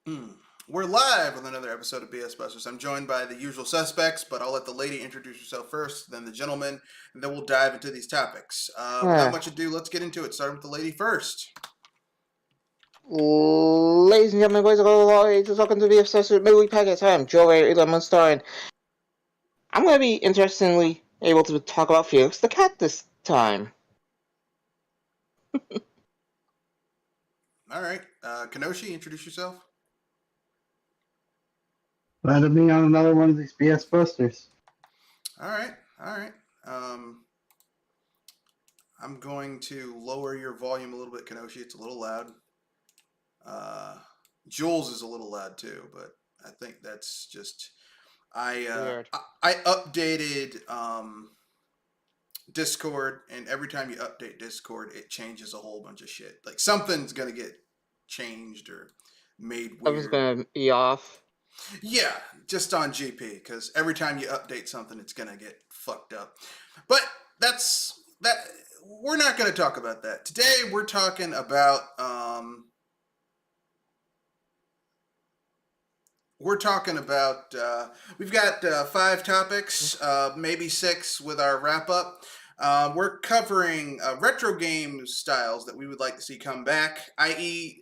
Hmm. We're live with another episode of BS Busters. I'm joined by the usual suspects, but I'll let the lady introduce herself first, then the gentleman, and then we'll dive into these topics. Without Uh, much ado, let's get into it. Starting with the lady first. Ladies and gentlemen, boys and girls of all ages, welcome to the Obsessed with Midweek Packets. I am Joe Ray, Elon Star, and I'm going to be interestingly able to talk about Felix the cat this time. All right. Kenoshi, introduce yourself. Glad to be on another one of these BS Busters. All right. All right. Um, I'm going to lower your volume a little bit, Kenoshi. It's a little loud. Jules is a little loud too, but I think that's just Weird. I updated Discord, and every time you update Discord, it changes a whole bunch of shit. Like something's gonna get changed or made I was weird. going to be off. Yeah, just on GP, because every time you update something, it's gonna get fucked up. But that's that. We're not gonna talk about that today. We're talking about we've got 5 topics, maybe 6 with our wrap up. We're covering retro game styles that we would like to see come back, i.e.,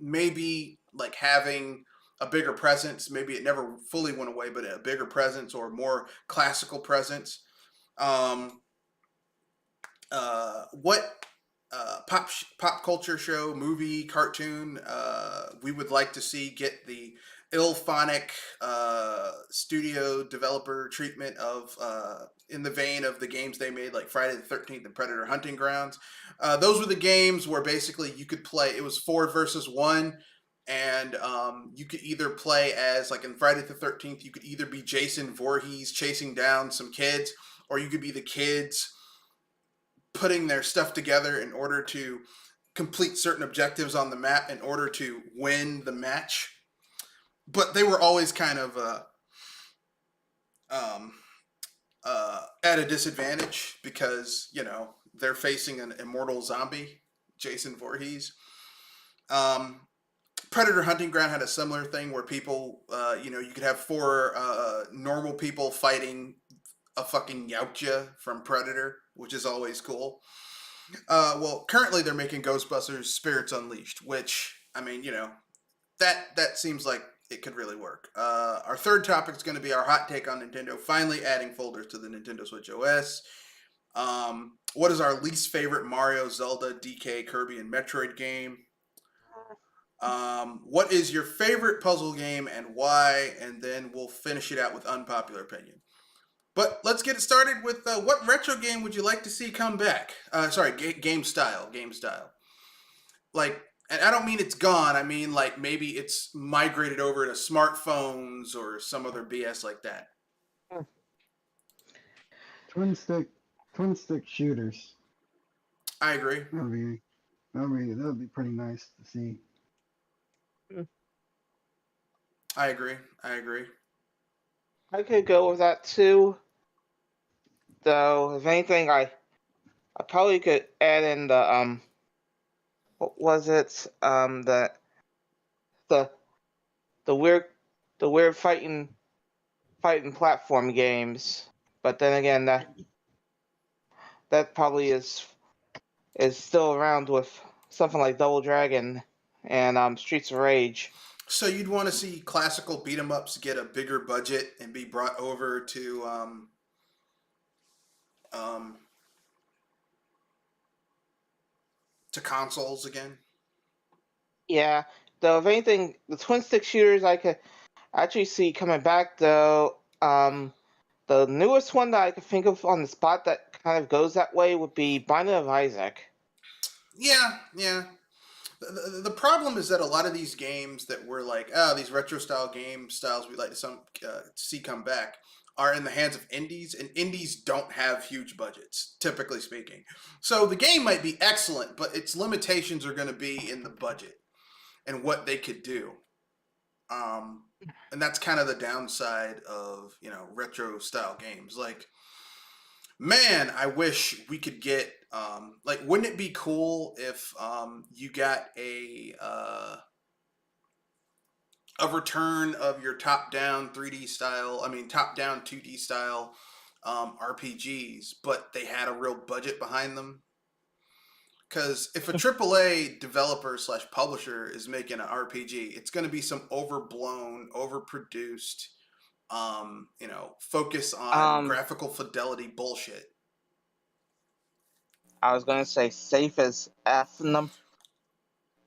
maybe like having a bigger presence. Maybe it never fully went away, but a bigger presence or more classical presence. Um, what pop culture show, movie, cartoon we would like to see get the Illfonic studio developer treatment of in the vein of the games they made, like Friday the 13th and Predator Hunting Grounds. Those were the games where basically you could play. It was 4 versus 1, and you could either play as, like in Friday the 13th, you could either be Jason Voorhees chasing down some kids, or you could be the kids putting their stuff together in order to complete certain objectives on the map in order to win the match. But they were always kind of um, at a disadvantage because they're facing an immortal zombie, Jason Voorhees. Um, Predator Hunting Ground had a similar thing where people, you could have 4 normal people fighting a fucking Yautja from Predator, which is always cool. Well, currently they're making Ghostbusters Spirits Unleashed, which, I mean, that seems like it could really work. Our third topic is going to be our hot take on Nintendo finally adding folders to the Nintendo Switch OS. What is our least favorite Mario, Zelda, DK, Kirby, and Metroid game? What is your favorite puzzle game and why? And then we'll finish it out with unpopular opinion. But let's get it started with what retro game would you like to see come back? Sorry, game style. Like, and I don't mean it's gone. I mean like maybe it's migrated over to smartphones or some other BS like that. Twin stick shooters. I agree. That'd be pretty nice to see. I agree. I agree. I could go with that too. Though, if anything, I probably could add in the what was it? The the weird fighting platform games. But then again, that probably is still around with something like Double Dragon and Streets of Rage. So you'd want to see classical beat 'em ups get a bigger budget and be brought over um, to consoles again. Yeah, though if anything, the twin stick shooters I could actually see coming back though. The newest one that I could think of on the spot that kind of goes that way would be Binding of Isaac. Yeah, yeah. The problem is that a lot of these games that were like, these retro style game styles we'd like to see come back are in the hands of indies, and indies don't have huge budgets, typically speaking. So the game might be excellent, but its limitations are going to be in the budget and what they could do. And that's kind of the downside of retro style games. Like, man, I wish we could get like, wouldn't it be cool if you got a a return of your top-down 3D style, top-down 2D style RPGs, but they had a real budget behind them. Because if a AAA developer slash publisher is making an RPG, it's going to be some overblown, overproduced, focus on graphical fidelity bullshit. I was gonna say safe as F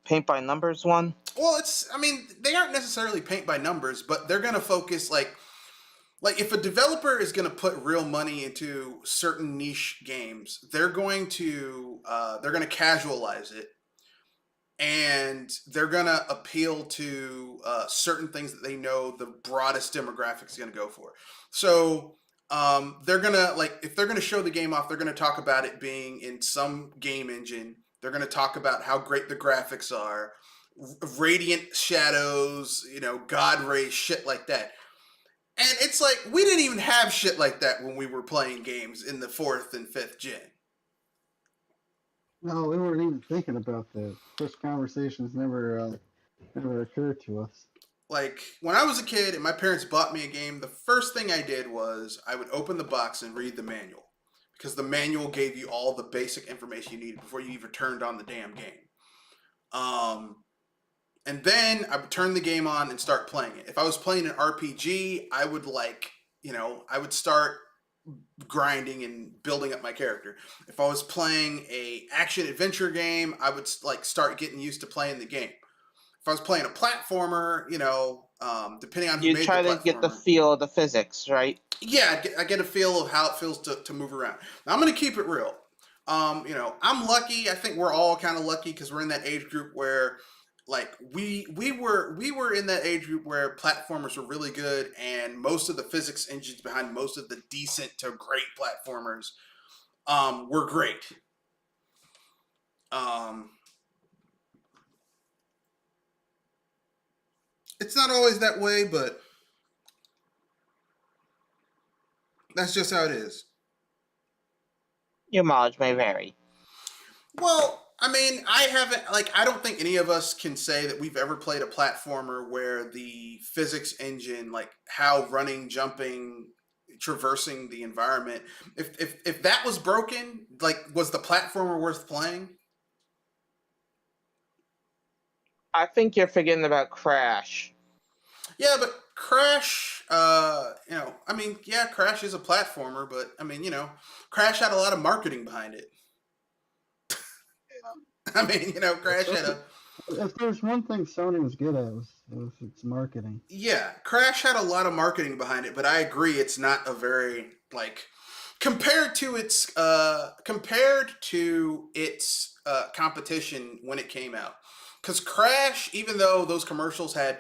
paint by numbers one. Well, they aren't necessarily paint by numbers, but they're going to focus like if a developer is going to put real money into certain niche games, they're going to casualize it, and they're going to appeal to certain things that they know the broadest demographics is going to go for. So they're going to, if they're going to show the game off, they're going to talk about it being in some game engine. They're going to talk about how great the graphics are, radiant shadows, God rays, shit like that. And it's like, we didn't even have shit like that when we were playing games in the 4th and 5th gen. No, we weren't even thinking about that. Such conversations never occurred to us. Like, when I was a kid and my parents bought me a game, the first thing I did was I would open the box and read the manual. Because the manual gave you all the basic information you needed before you even turned on the damn game. And then I would turn the game on and start playing it. If I was playing an RPG, I would I would start grinding and building up my character. If I was playing a action adventure game, I would start getting used to playing the game. If I was playing a platformer, depending on who made the platformer, you try to get the feel of the physics, right? Yeah, I get a feel of how it feels to move around. Now, I'm going to keep it real. I'm lucky. I think we're all kind of lucky because we're in that age group where, we were in that age group where platformers were really good, and most of the physics engines behind most of the decent to great platformers were great. It's not always that way, but that's just how it is. Your mileage may vary. Well, I don't think any of us can say that we've ever played a platformer where the physics engine, how running, jumping, traversing the environment, if that was broken, was the platformer worth playing? I think you're forgetting about Crash. Yeah, but Crash, Crash is a platformer, but Crash had a lot of marketing behind it. Crash had a... If there's one thing Sony was good at, was its marketing. Yeah, Crash had a lot of marketing behind it, but I agree it's not a very, compared to its competition when it came out. Because Crash, even though those commercials had,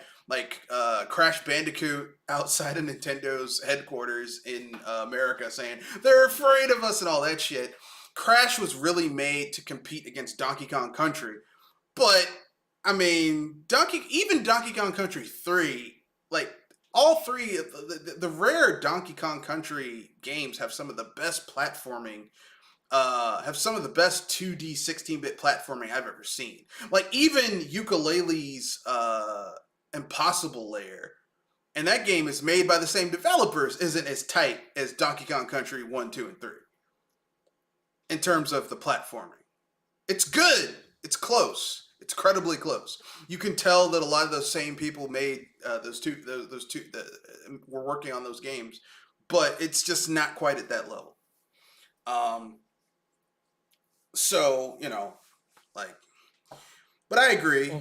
Crash Bandicoot outside of Nintendo's headquarters in America saying, they're afraid of us and all that shit, Crash was really made to compete against Donkey Kong Country. But, even Donkey Kong Country 3, all three, the rare Donkey Kong Country games have some of the best platforming, have some of the best 2D 16-bit platforming I've ever seen. Even Ukulele's Impossible Lair, and that game is made by the same developers, isn't as tight as Donkey Kong Country 1, 2, and 3. In terms of the platforming. It's good. It's close. It's credibly close. You can tell that a lot of those same people made those two were working on those games, but it's just not quite at that level. But I agree.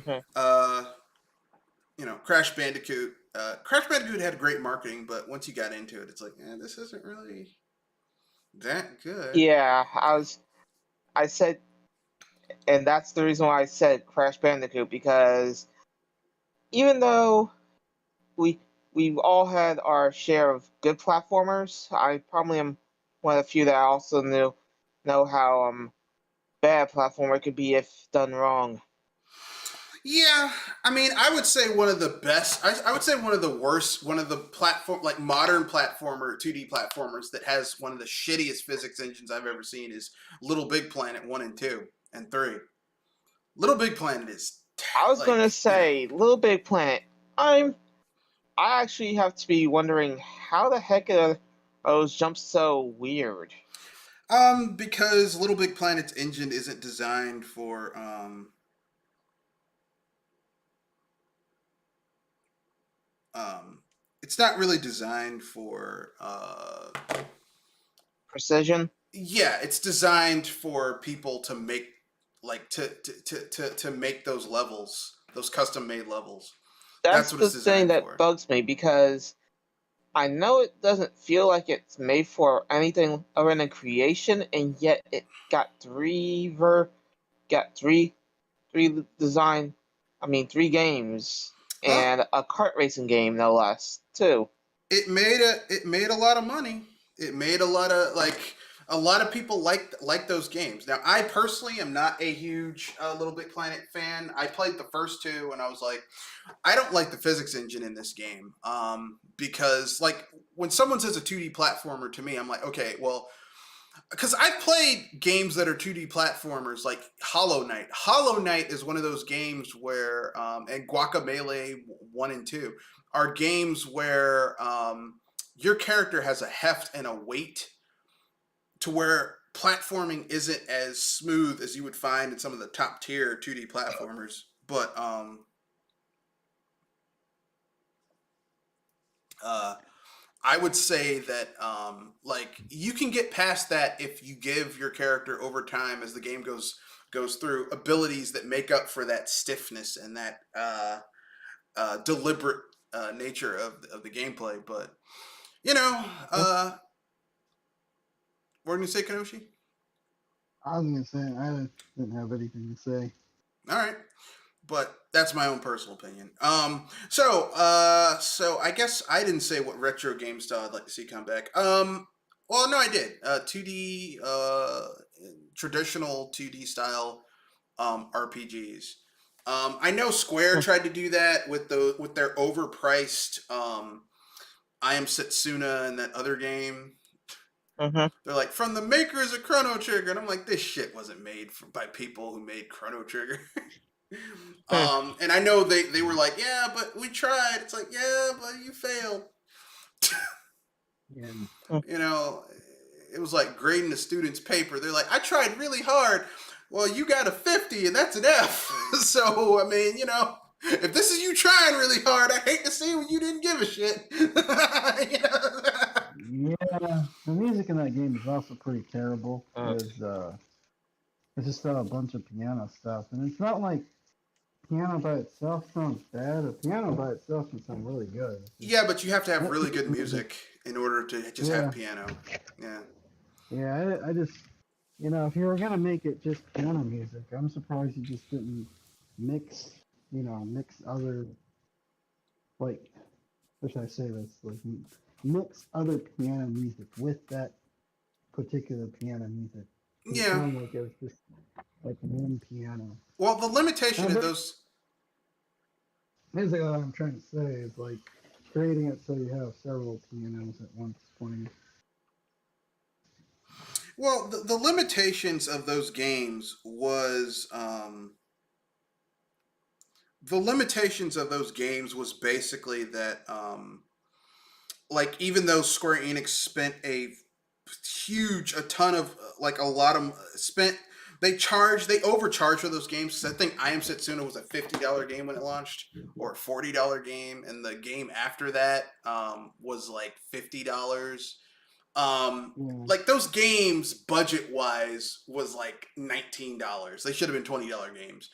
Crash Bandicoot. Crash Bandicoot had great marketing, but once you got into it, it's this isn't really that good. Yeah, I said, and that's the reason why I said Crash Bandicoot, because even though we've all had our share of good platformers, I probably am one of the few that also know how bad platformer could be if done wrong. Yeah, I would say one of the best. I would say one of the worst. One of the modern platformer 2D platformers that has one of the shittiest physics engines I've ever seen is Little Big Planet 1 and 2 and 3. Little Big Planet is. I was gonna say Little Big Planet. I'm I actually have to be wondering how the heck are those jumps so weird? Because Little Big Planet's engine isn't designed for um it's not really designed for Precision? yeah, it's designed for people to make like to make those levels, those custom made levels. That's That's what the it's thing designed that for. bugs me because I know it doesn't feel like it's made for anything other than creation, and yet it got got three design, I mean 3 games Well, and a kart racing game no less too. it made a lot of money. It made a lot of like a lot of people like those games. Now, I personally am not a huge Little Big Planet fan. I played the first two, and I was like, I don't like the physics engine in this game because like when someone says a 2D platformer to me, I'm like, okay, well, because I've played games that are 2D platformers like Hollow Knight. Hollow Knight is one of those games where, and Guacamelee 1 and 2 are games where your character has a heft and a weight to where platforming isn't as smooth as you would find in some of the top tier 2D platformers. But uh, I would say that like you can get past that if you give your character over time as the game goes through abilities that make up for that stiffness and that deliberate nature of the gameplay. But you know, what are you gonna say, Kanoshi? I was gonna say I didn't have anything to say. All right, but that's my own personal opinion. So I guess I didn't say what retro game style I'd like to see come back. Well, no, I did. 2D, traditional 2D style RPGs. I know Square tried to do that with their overpriced I Am Setsuna and that other game. Mm-hmm. They're like, from the makers of Chrono Trigger, and I'm like, this shit wasn't made by people who made Chrono Trigger. And I know they were like, yeah, but we tried. It's like, yeah, but you failed. Yeah. You know, it was like grading a student's paper. They're like, I tried really hard. Well, you got a 50, and that's an F. So, I mean, you know, if this is you trying really hard, I hate to see when you didn't give a shit. You know? Yeah, the music in that game is also pretty terrible. It's just a bunch of piano stuff, and it's not like piano by itself sounds bad. A piano by itself can sound really good. It's just, Yeah, but you have to have that really good music, music in order to just have yeah, piano. Yeah. yeah. I just, if you were gonna make it just piano music, I'm surprised you just didn't mix, mix other like, how should I say this? Like, mix other piano music with that particular piano music. It Yeah. sounded like it was just like one piano. Well, the limitation of But those. basically, what I'm trying to say is like creating it so you have several pianos at once playing. Well, the limitations of those games was the limitations of those games was basically that like even though Square Enix spent a ton of like a lot of spent they overcharged for those games. I think I Am Setsuna was a $50 game when it launched, or a $40 game, and the game after that was like $50. Yeah, Like those games budget wise was like $19. They should have been $20 games.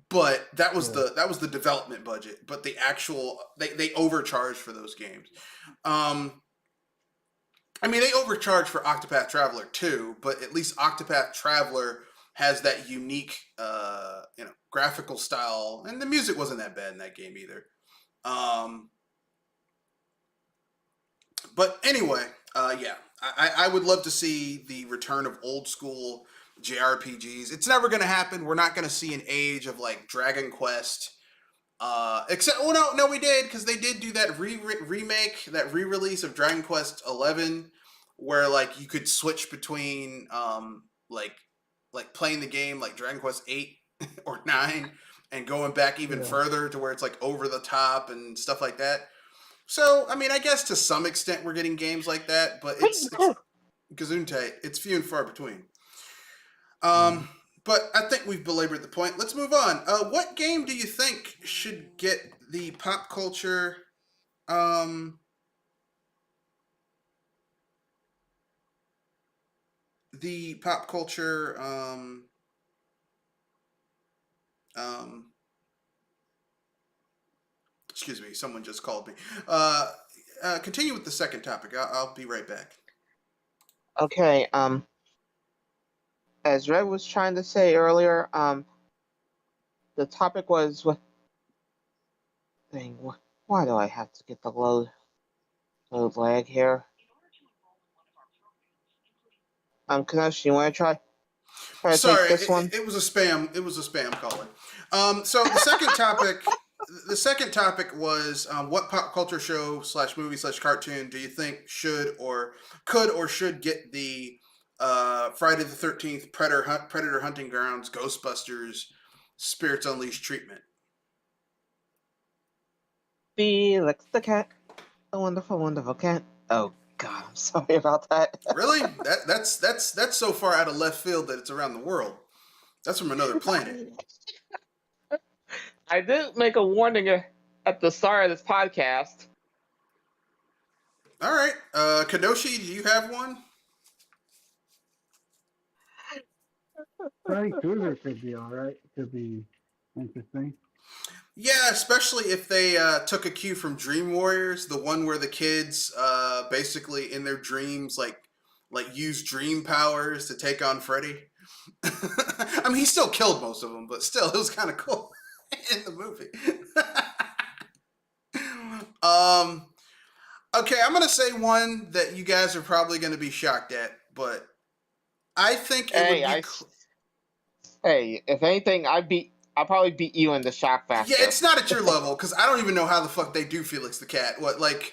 But yeah, that was the development budget. But the actual they overcharged for those games. Um, I mean, they overcharged for Octopath Traveler too, but at least Octopath Traveler has that unique, graphical style, and the music wasn't that bad in that game either. Um, but anyway, yeah, I would love to see the return of old school JRPGs. It's never going to happen. We're not going to see an age of like Dragon Quest. Except, oh no, we did, because they did do that remake, that re-release of Dragon Quest 11, where like you could switch between like playing the game like Dragon Quest 8 or 9 and going back even yeah. further to where it's like over the top and stuff like that. So, I mean, I guess to some extent we're getting games like that, but it's Gesundheit. It's few and far between. But I think we've belabored the point. Let's move on. What game do you think should get the pop culture? The pop culture. Excuse me. Someone just called me. Continue with the second topic. I'll be right back. Okay. As Red was trying to say earlier, the topic was what thing. Why do I have to get the load lag here? Kanoshi, you want to try to Sorry, take this one? it was a spam. It was a spam caller. So the second topic, the second topic was what pop culture show / movie / cartoon do you think should or could or should get the Friday the 13th Predator Hunting Grounds Ghostbusters Spirits Unleashed treatment? Felix the cat, a wonderful, wonderful cat. Oh God, I'm sorry about that. Really? That's so far out of left field that it's around the world. That's from another planet. I did make a warning at the start of this podcast. All right, Kadoshi, do you have one? Freddy Krueger could be all right. Could be interesting. Yeah, especially if they took a cue from Dream Warriors, the one where the kids basically in their dreams like use dream powers to take on Freddy. I mean, he still killed most of them, but still, it was kind of cool in the movie. Okay, I'm gonna say one that you guys are probably gonna be shocked at, but I think it would be. Hey, if anything, I'll probably beat you in the shock factor. Yeah, it's not at your level because I don't even know how the fuck they do Felix the Cat. What like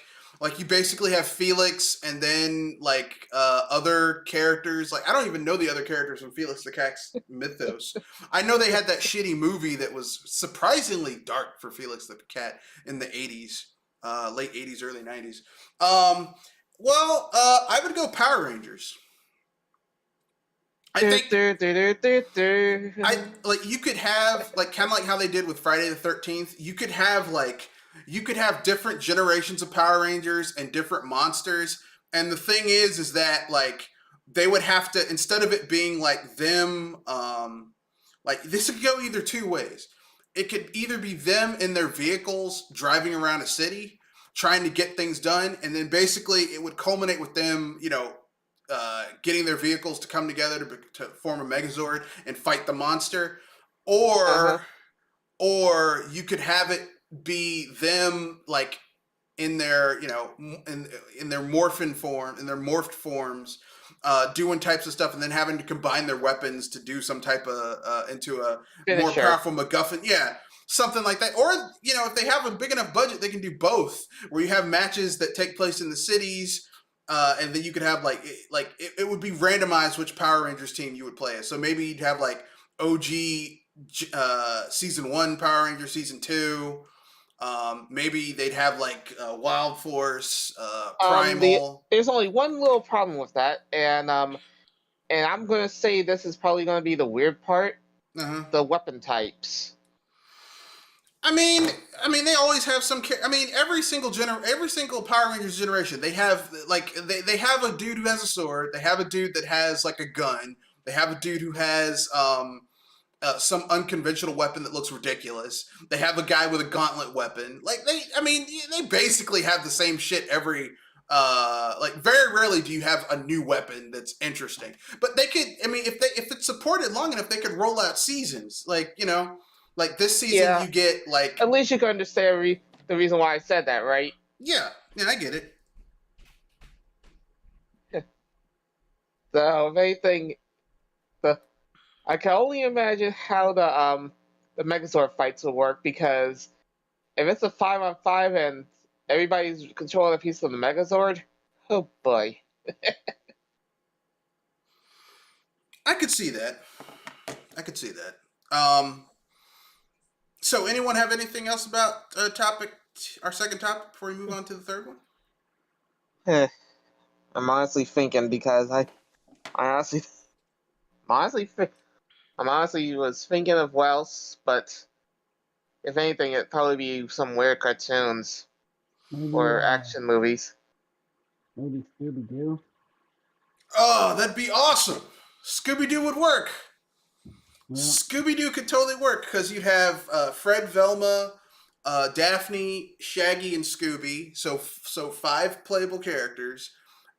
you basically have Felix and then like other characters. Like I don't even know the other characters from Felix the Cat's mythos. I know they had that shitty movie that was surprisingly dark for Felix the Cat in the 80s, late 80s, early 90s. I would go Power Rangers. I think you could have like kind of like how they did with Friday the 13th. You could have different generations of Power Rangers and different monsters. And the thing is that like they would have to, instead of it being like them, like this could go either two ways. It could either be them in their vehicles driving around a city trying to get things done, and then basically it would culminate with them, getting their vehicles to come together to form a Megazord and fight the monster, or you could have it be them like in their in their morphed forms, doing types of stuff, and then having to combine their weapons to do some type of into a more powerful MacGuffin. Yeah. Something like that. Or, if they have a big enough budget, they can do both, where you have matches that take place in the cities, and then you could have it would be randomized which Power Rangers team you would play as. So maybe you'd have like OG season 1 Power Rangers, season 2. Maybe they'd have like Wild Force, Primal. There's only one little problem with that, and I'm gonna say this is probably gonna be the weird part. The weapon types. I mean, they always have some. Every single Power Rangers generation, they have they have a dude who has a sword. They have a dude that has like a gun. They have a dude who has some unconventional weapon that looks ridiculous. They have a guy with a gauntlet weapon. They basically have the same shit every. Very rarely do you have a new weapon that's interesting. But they could. If it's supported long enough, they could roll out seasons. Like this season, you get like. At least you can understand the reason why I said that, right? Yeah, I get it. So, if anything, I can only imagine how the Megazord fights will work, because if it's a 5-on-5 and everybody's controlling a piece of the Megazord, oh boy. I could see that. So anyone have anything else about topic our second topic before we move on to the third one? I'm honestly thinking because I honestly, I'm honestly was thinking of Wells, but if anything, it'd probably be some weird cartoons Maybe or action movies. maybe Scooby Doo. Oh, that'd be awesome. Scooby Doo would work. Yeah. Scooby Doo could totally work because you'd have Fred, Velma, Daphne, Shaggy, and Scooby. So 5 playable characters,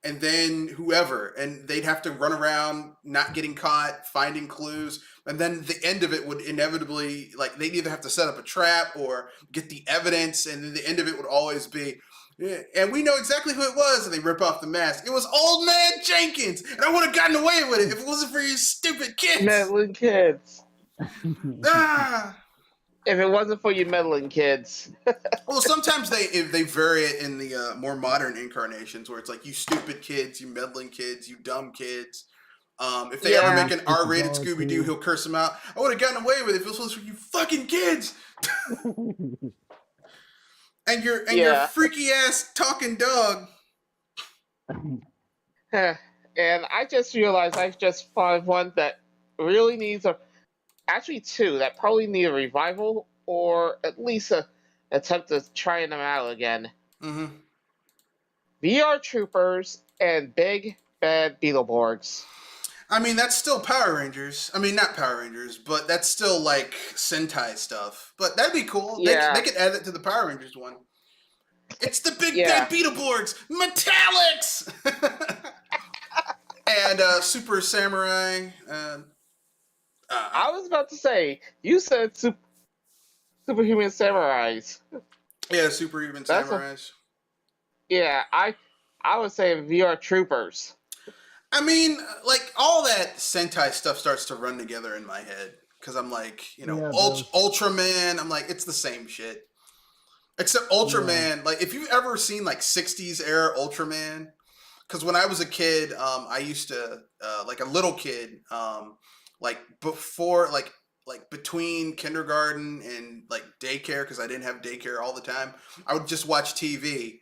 and then whoever, and they'd have to run around, not getting caught, finding clues, and then the end of it would inevitably, like, they'd either have to set up a trap or get the evidence, and then the end of it would always be, yeah, and we know exactly who it was, and they rip off the mask. It was Old Man Jenkins, and I would have gotten away with it if it wasn't for you stupid kids. Meddling kids. Ah. If it wasn't for you meddling kids. Well, sometimes they vary it in the more modern incarnations where it's like, you stupid kids, you meddling kids, you dumb kids. If they ever make an R-rated Scooby-Doo, he'll curse them out. I would have gotten away with it if it was for you fucking kids. and your freaky ass talking dog. And I just realized I just found one that really needs actually 2 that probably need a revival or at least a attempt to try them out again. Mm-hmm. VR Troopers and Big Bad Beetleborgs. I mean, that's still Power Rangers. I mean, not Power Rangers, but that's still like Sentai stuff. But that'd be cool. Yeah. They could add it to the Power Rangers one. It's the Big Bad Beetleborgs, Metallics, and Super Samurai. I was about to say, you said Superhuman Samurais. Yeah, Superhuman Samurais. Yeah, I was saying VR Troopers. I mean, like, all that Sentai stuff starts to run together in my head. Because I'm like, Ultraman, I'm like, it's the same shit. Except Ultraman, like, if you've ever seen, like, 60s era Ultraman, because when I was a kid, I used to, like a little kid, like, before, like between kindergarten and, like, daycare, because I didn't have daycare all the time, I would just watch TV.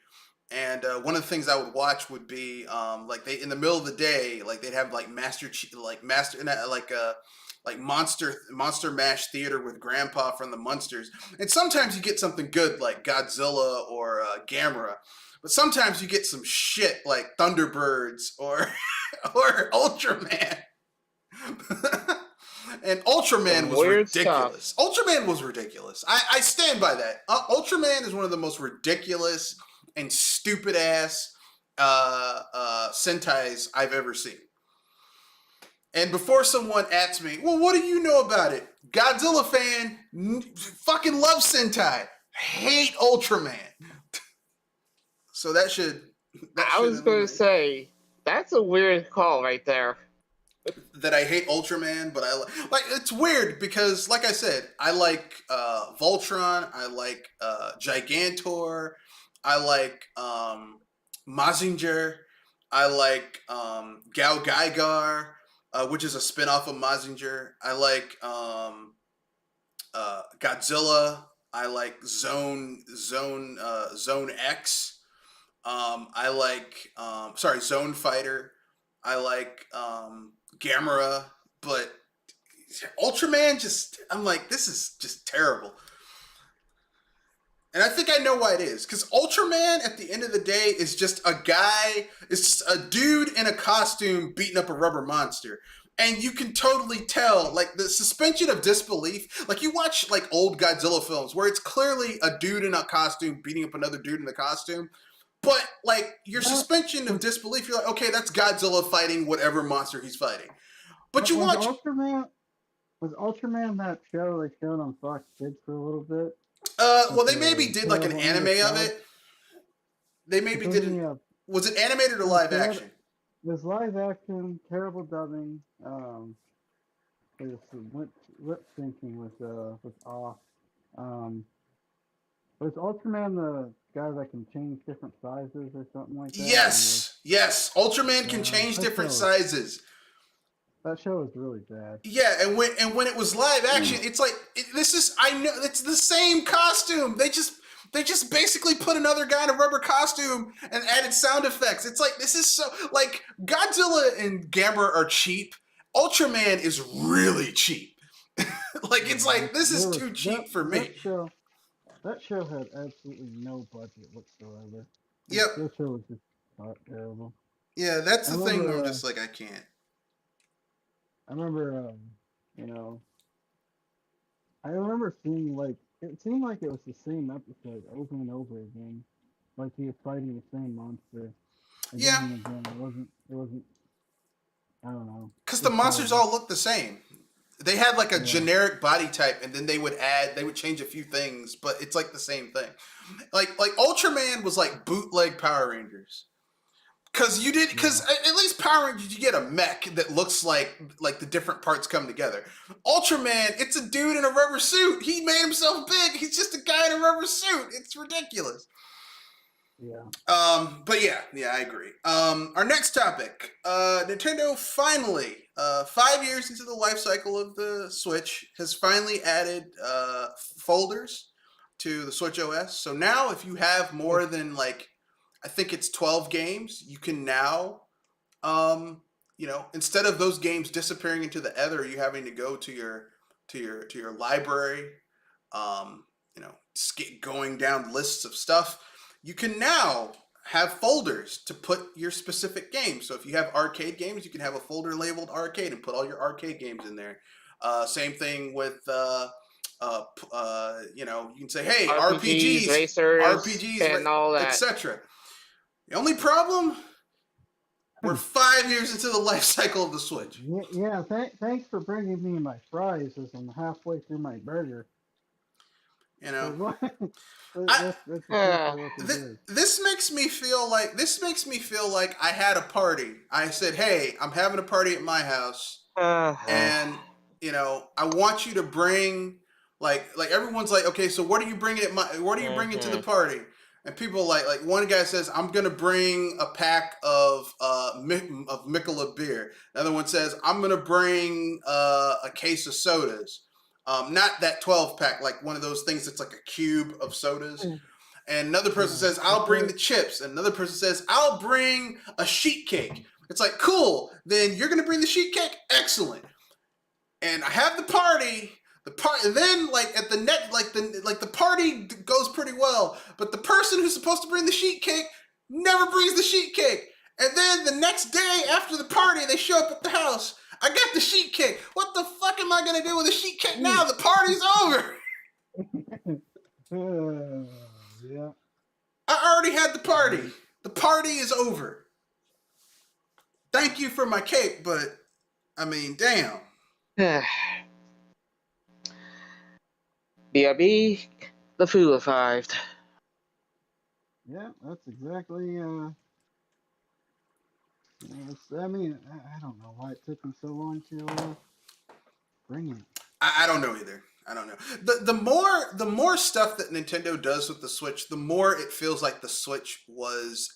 And one of the things I would watch would be like, they in the middle of the day, like, they'd have like Monster Mash Theater with Grandpa from the Munsters, and sometimes you get something good like Godzilla or Gamera, but sometimes you get some shit like Thunderbirds or Ultraman. And Ultraman was ridiculous. Ultraman was ridiculous. I stand by that. Ultraman is one of the most ridiculous and stupid ass Sentais I've ever seen. And before someone asks me, well, what do you know about it? Godzilla fan, fucking love Sentai, hate Ultraman. So that should. I was going to say, that's a weird call right there. That I hate Ultraman, but I like. It's weird because, like I said, I like Voltron, I like Gigantor, I like Mazinger, I like Gao Gaigar, which is a spinoff of Mazinger. I like Godzilla. I like Zone X. I like Zone Fighter. I like Gamera, but Ultraman I'm like, this is just terrible. And I think I know why it is. Because Ultraman, at the end of the day, is just a guy, it's just a dude in a costume beating up a rubber monster. And you can totally tell, like, the suspension of disbelief. Like, you watch, like, old Godzilla films where it's clearly a dude in a costume beating up another dude in the costume. But, like, your suspension of disbelief, you're like, okay, that's Godzilla fighting whatever monster he's fighting. But you watch... Was Ultraman that show they showed on Fox Kids for a little bit? Well, they maybe did, like, an anime of it. They maybe did it... Was it animated or live action? It was live action, terrible dubbing. Lip syncing was off. Was Ultraman the guy that can change different sizes or something like that? Yes. Ultraman can change different sizes. That show was really bad. Yeah, and when it was live action, it's like I know it's the same costume. They just They just basically put another guy in a rubber costume and added sound effects. It's like, this is so, like, Godzilla and Gamera are cheap. Ultraman is really cheap. Like, it's like, this is too cheap for me. That show had absolutely no budget whatsoever. Yep. That show was just terrible. Yeah, that's I the thing where remember, I'm just like, I can't. I remember, I remember seeing, like, it seemed like it was the same episode over and over again. Like he was fighting the same monster again Yeah, and again. It wasn't, I don't know. because the Just monsters horrible. all look the same. They had like a Yeah. generic body type, and then they would change a few things, but it's like the same thing. Like Ultraman was like bootleg Power Rangers. Because at least Power Rangers, you get a mech that looks like the different parts come together. Ultraman, it's a dude in a rubber suit. He made himself big. He's just a guy in a rubber suit. It's ridiculous. Yeah. But yeah, I agree. Our next topic, Nintendo finally, 5 years into the life cycle of the Switch, has finally added folders to the Switch OS. So now, if you have more than I think it's 12 games, you can now, instead of those games disappearing into the ether, you having to go to your library, going down lists of stuff. You can now have folders to put your specific games. So if you have arcade games, you can have a folder labeled arcade and put all your arcade games in there. Same thing with, you can say, hey, RPGs, racers, and all that, etc. The only problem, we're 5 years into the life cycle of the Switch. Yeah. Thanks for bringing me my fries as I'm halfway through my burger. This makes me feel like I had a party. I said, "Hey, I'm having a party at my house, and I want you to bring like everyone's like, okay, so what are you bringing to the party?" And people like one guy says, "I'm gonna bring a pack of Michelob beer." Another one says, "I'm gonna bring a case of sodas." Not that 12 pack, like one of those things that's like a cube of sodas. And another person says, "I'll bring the chips." And another person says, "I'll bring a sheet cake." It's like, cool. Then you're gonna bring the sheet cake? Excellent. And I have the party. And then at the net, the party goes pretty well. But the person who's supposed to bring the sheet cake never brings the sheet cake. And then the next day after the party, they show up at the house. I got the sheet cake. What the fuck am I gonna do with the sheet cake now? The party's over. Yeah. I already had the party. The party is over. Thank you for my cake, but I mean, damn. BRB, the foolified. Yeah, that's exactly. I mean, I don't know why it took them so long to bring it. I don't know either. I don't know. The more stuff that Nintendo does with the Switch, the more it feels like the Switch was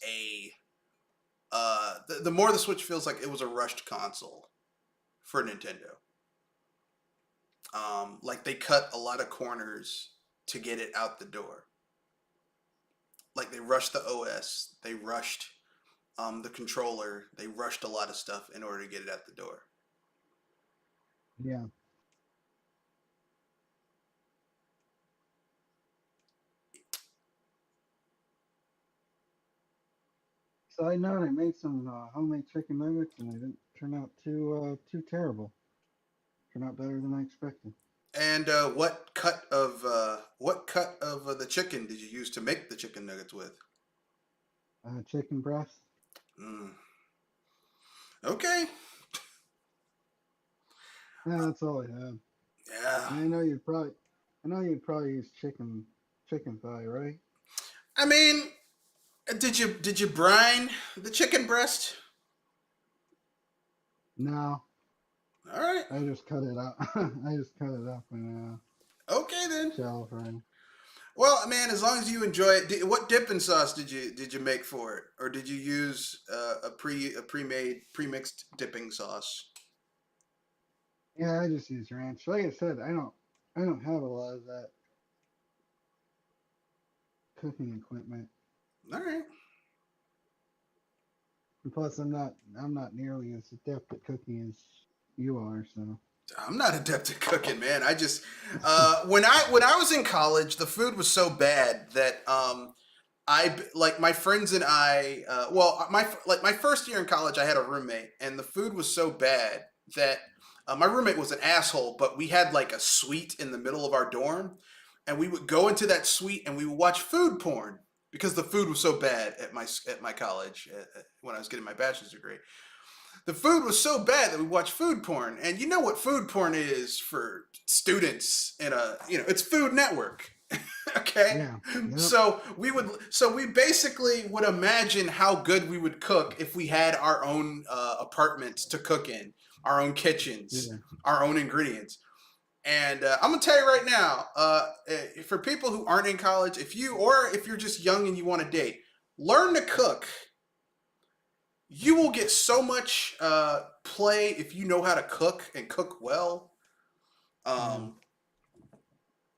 the more the Switch feels like it was a rushed console for Nintendo. Like they cut a lot of corners to get it out the door. Like they rushed the OS, they rushed the controller, they rushed a lot of stuff in order to get it out the door. Yeah. So I know I made some homemade chicken nuggets, and they didn't turn out too terrible. Turned out better than I expected. And what cut of the chicken did you use to make the chicken nuggets with? Chicken breast. Okay. Yeah, that's all I have. Yeah. And I know you'd probably use chicken thigh, right? I mean, did you brine the chicken breast? No. All right. I just cut it up. I just cut it up and okay then. shallow fry. Well, man, as long as you enjoy it, what dipping sauce did you make for it, or did you use a pre-mixed dipping sauce? Yeah, I just use ranch. Like I said, I don't have a lot of that. cooking equipment. All right. And plus, I'm not nearly as adept at cooking as you are. So I'm not adept at cooking, man. I just when I was in college, the food was so bad that I like my friends and I. My first year in college, I had a roommate, and the food was so bad that my roommate was an asshole. But we had like a suite in the middle of our dorm, and we would go into that suite and we would watch food porn because the food was so bad at my college when I was getting my bachelor's degree. The food was so bad that we watched food porn, and you know what food porn is for students in it's Food Network. Okay. yeah, yep. So we basically would imagine how good we would cook if we had our own apartments to cook in, our own kitchens, Yeah. our own ingredients. And I'm gonna tell you right now, for people who aren't in college, if you're just young and you want to date, learn to cook. You will get so much play if you know how to cook and cook well.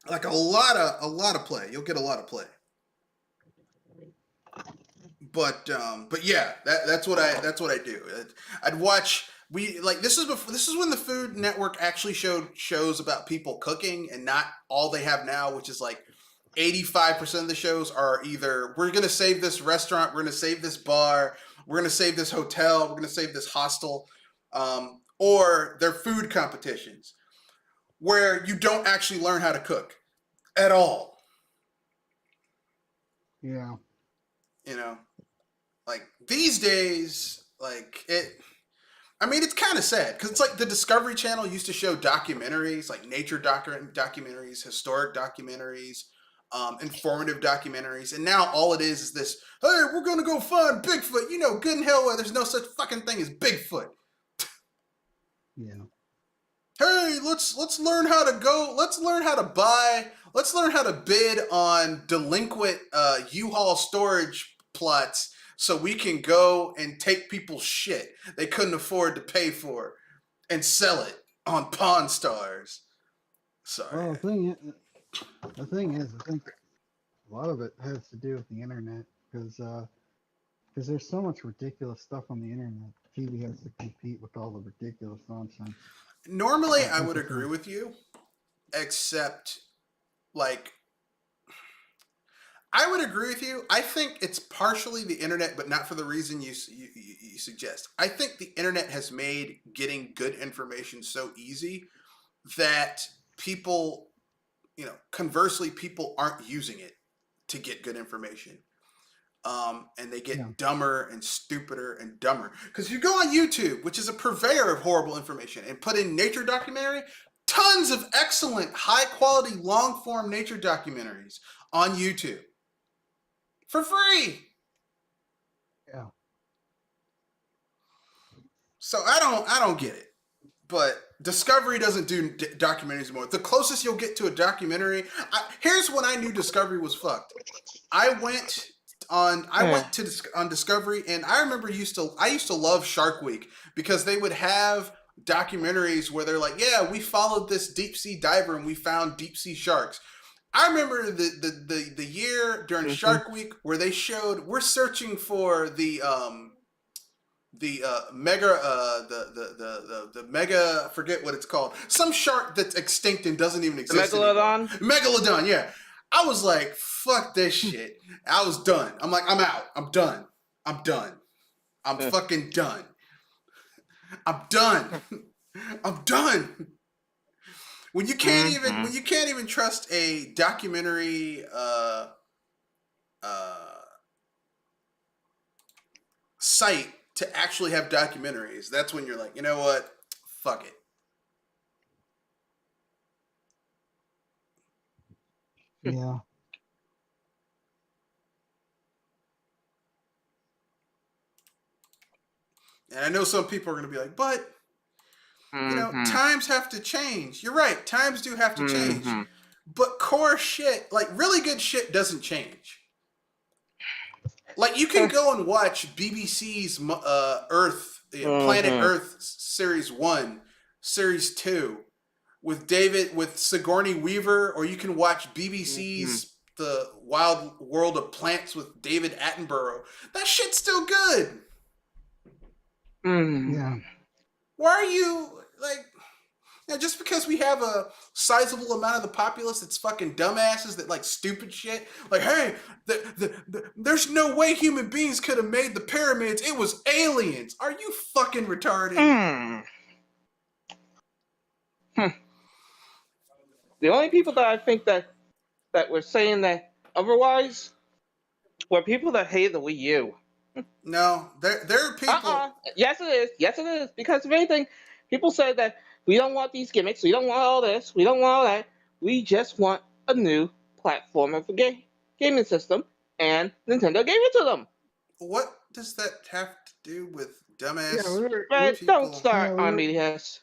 Like a lot of play. You'll get a lot of play. But yeah, that's what I do. I'd watch. This is when the Food Network actually showed shows about people cooking and not all they have now, which is like 85% of the shows are either we're gonna save this restaurant, we're gonna save this bar, we're gonna save this hotel, we're gonna save this hostel, or they're food competitions where you don't actually learn how to cook at all. Yeah. Like these days, it's kind of sad because it's like the Discovery Channel used to show documentaries, like nature documentaries, historic documentaries, informative documentaries, and now all it is this, hey, we're going to go find Bigfoot. You know good and hell well there's no such fucking thing as Bigfoot. Yeah. Hey, let's learn how to go. Let's learn how to buy. Let's learn how to bid on delinquent U-Haul storage plots so we can go and take people's shit they couldn't afford to pay for and sell it on Pawn Stars. Sorry. Well, the thing is, I think a lot of it has to do with the internet because there's so much ridiculous stuff on the internet. TV has to compete with all the ridiculous nonsense. Normally, I would agree with you, except, I would agree with you. I think it's partially the internet, but not for the reason you suggest. I think the internet has made getting good information so easy that people, conversely, people aren't using it to get good information. And they get dumber and stupider and dumber. Because if you go on YouTube, which is a purveyor of horrible information, and put in nature documentary, tons of excellent, high-quality, long-form nature documentaries on YouTube. For free. Yeah. So I don't get it. But Discovery doesn't do documentaries anymore. The closest you'll get to a documentary... here's when I knew Discovery was fucked. I went on Discovery, and I remember I used to love Shark Week because they would have documentaries where they're like, yeah, we followed this deep sea diver and we found deep sea sharks. I remember the year during Shark Week where they showed we're searching for the mega I forget what it's called, some shark that's extinct and doesn't even exist. The Megalodon, yeah. I was like, fuck this shit. I was done. I'm like, I'm out. I'm done. I'm fucking done. I'm done. I'm done. When you can't even trust a documentary site to actually have documentaries, that's when you're like, you know what? Fuck it. Yeah. And I know some people are going to be like, but, times have to change. You're right. Times do have to change. But core shit, like really good shit doesn't change. Like you can go and watch BBC's Planet Earth Series 1, Series 2 with Sigourney Weaver, or you can watch BBC's the Wild World of Plants with David Attenborough. That shit's still good. Yeah. Why are you like? Just because we have a sizable amount of the populace that's fucking dumbasses that like stupid shit, like, hey, there's no way human beings could have made the pyramids. It was aliens. Are you fucking retarded? The only people that I think that were saying that otherwise were people that hate the Wii U. No, there are people. Yes, it is. Yes, it is. Because if anything, people say that we don't want these gimmicks. We don't want all this. We don't want all that. We just want a new platform of the gaming system, and Nintendo gave it to them. What does that have to do with dumbass But people? don't start on Medias.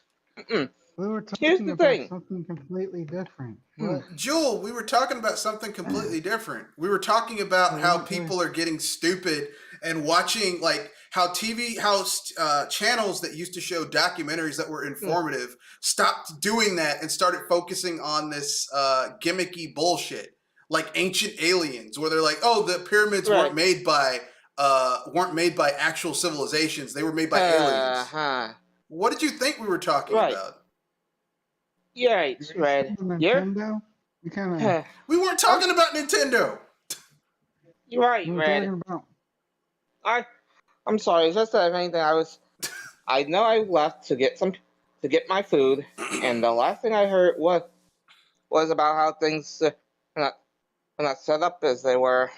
We were Here's talking the about thing. something completely different. What? Jewel, we were talking about something completely different. We were talking about how people are getting stupid and watching, like, how channels that used to show documentaries that were informative stopped doing that and started focusing on this gimmicky bullshit, like Ancient Aliens, where they're like, oh, the pyramids weren't made by actual civilizations; they were made by aliens. What did you think we were talking about? You're right, Red. Nintendo? We weren't talking about Nintendo. You're right, Red. I'm sorry. It's just that if anything, I know I left to get my food, and the last thing I heard was about how things are not set up as they were,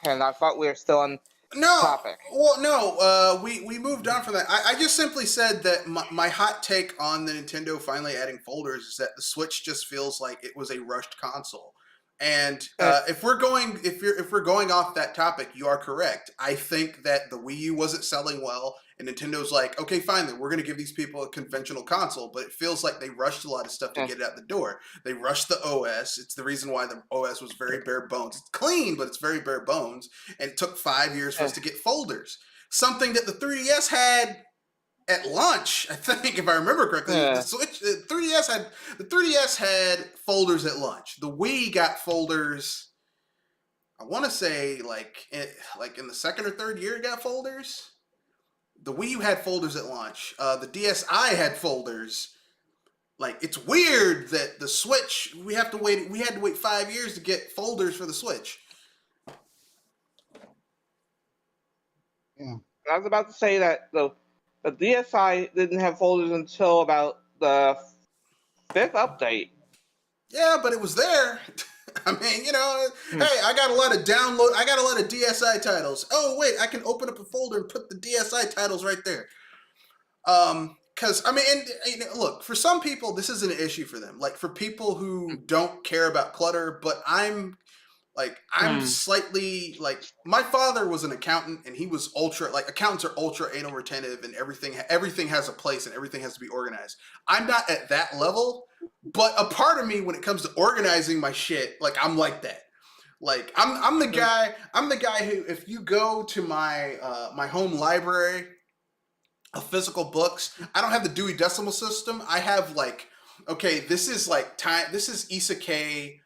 and I thought we were still on topic. Well, no, we moved on from that. I just simply said that my hot take on the Nintendo finally adding folders is that the Switch just feels like it was a rushed console. And if we're going off that topic, you are correct. I think that the Wii U wasn't selling well, and Nintendo's like, okay, fine, then we're going to give these people a conventional console. But it feels like they rushed a lot of stuff to get it out the door. They rushed the OS. It's the reason why the OS was very bare bones. It's clean, but it's very bare bones. And it took 5 years for us to get folders. Something that the 3DS had at launch, I think, if I remember correctly. The 3DS had folders at launch. The Wii got folders, I want to say, like in the second or third year it got folders. The Wii U had folders at launch. The DSi had folders. Like, it's weird that the Switch, we had to wait 5 years to get folders for the Switch. Yeah. I was about to say that the DSi didn't have folders until about the 5th update. Yeah, but it was there. I mean, hey, I got a lot of DSi titles. Oh, wait, I can open up a folder and put the DSi titles right there. Because, I mean, and look, for some people, this isn't an issue for them. Like, for people who don't care about clutter, but I'm slightly, like, my father was an accountant, and he was accountants are ultra anal retentive, and everything has a place, and everything has to be organized. I'm not at that level, but a part of me, when it comes to organizing my shit, like, I'm like that. Like, I'm the guy who, if you go to my my home library of physical books, I don't have the Dewey Decimal System. I have, like, okay, this is like this is isekai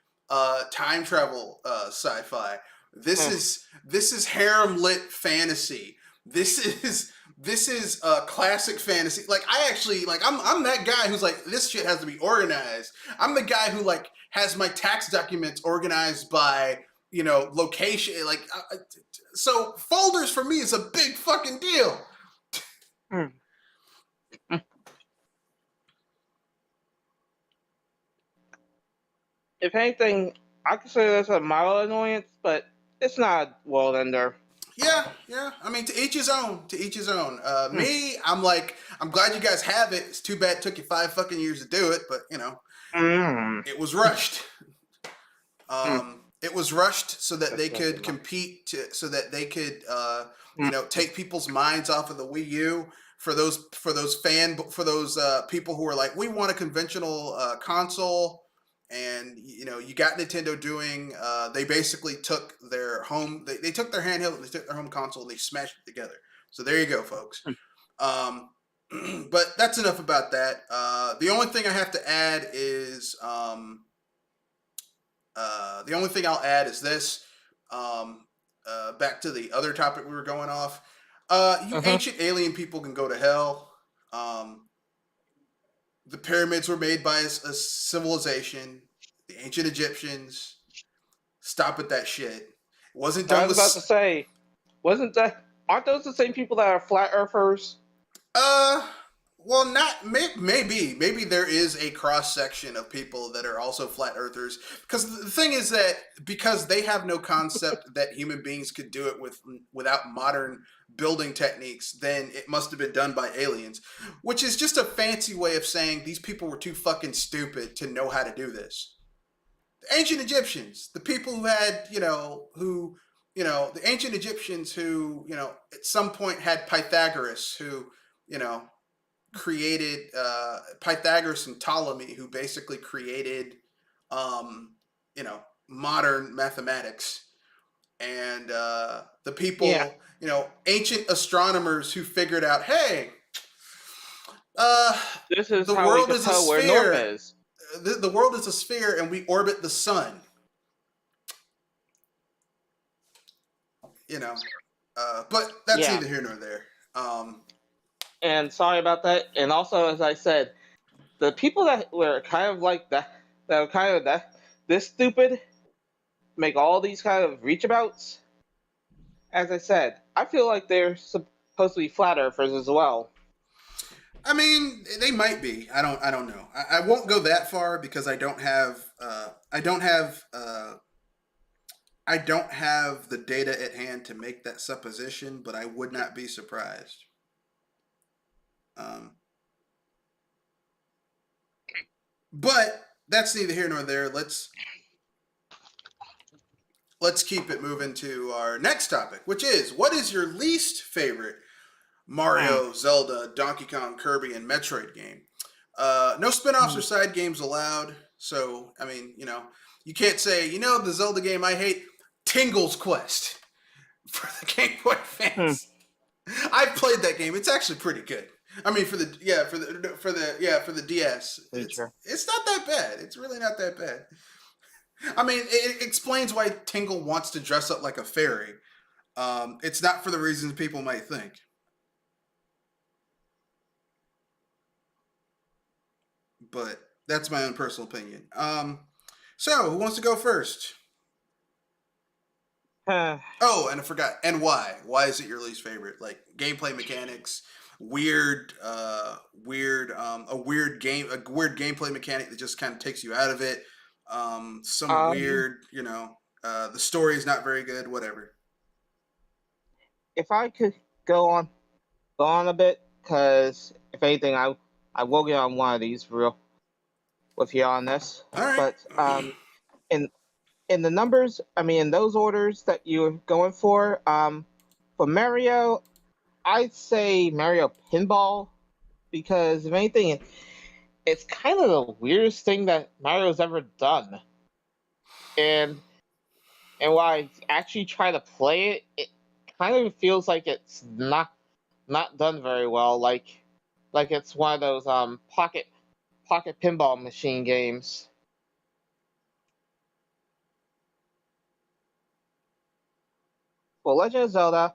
time travel sci-fi. This is harem lit fantasy. This is classic fantasy. Like, I actually, like, I'm that guy who's like, this shit has to be organized. I'm the guy who, like, has my tax documents organized by, location. Like, so folders for me is a big fucking deal. If anything, I consider this a mild annoyance, but it's not a world ender. Yeah. I mean, to each his own. Me, I'm like, I'm glad you guys have it. It's too bad it took you 5 fucking years to do it, but it was rushed. It was rushed so that they could compete, so that they could, take people's minds off of the Wii U. For those people who are like, we want a conventional console. And you got Nintendo doing. They basically took their home. They took their handheld. They took their home console. And they smashed it together. So there you go, folks. But that's enough about that. The only thing I have to add is The only thing I'll add is this. Back to the other topic we were going off. You ancient alien people can go to hell. The pyramids were made by a civilization, the ancient Egyptians. Stop with that shit. It wasn't done I was with. about to say, aren't those the same people that are flat earthers? Well, not maybe there is a cross section of people that are also flat earthers. Because the thing is that because they have no concept that human beings could do it without modern building techniques, then it must have been done by aliens, which is just a fancy way of saying these people were too fucking stupid to know how to do this. The ancient Egyptians, the people who had, the ancient Egyptians who, at some point had Pythagoras who, created Pythagoras and Ptolemy, who basically created, modern mathematics, and the people, ancient astronomers who figured out, hey, This is the how we world can is a tell where north sphere. is. The world is a sphere, and we orbit the sun. But that's neither here nor there. And sorry about that. And also, as I said, the people that were kind of like that were kind of this stupid, make all these kind of reachabouts. As I said, I feel like they're supposed to be flat earthers as well. I mean, they might be. I don't know. I won't go that far because I don't have the data at hand to make that supposition, but I would not be surprised. But that's neither here nor there. Let's keep it moving to our next topic, which is, what is your least favorite Mario, Zelda, Donkey Kong, Kirby, and Metroid game? No spin-offs or side games allowed. So, I mean, you can't say, the Zelda game I hate, Tingle's Quest, for the Game Boy fans. I've played that game. It's actually pretty good. I mean, for the DS, it's not that bad. It's really not that bad. I mean, it explains why Tingle wants to dress up like a fairy. It's not for the reasons people might think. But that's my own personal opinion. So who wants to go first? Oh, and I forgot. And why? Why is it your least favorite? Like gameplay mechanics, a weird gameplay mechanic that just kind of takes you out of it. Some weird, the story is not very good. Whatever. If I could go on a bit, because if anything, I will get on one of these with you on this. All right. But in the numbers, I mean, in those orders that you're going for Mario, I'd say Mario Pinball, because if anything, it's kind of the weirdest thing that Mario's ever done. And while I actually try to play it, it kind of feels like it's not done very well. Like it's one of those pocket pinball machine games. Well, Legend of Zelda,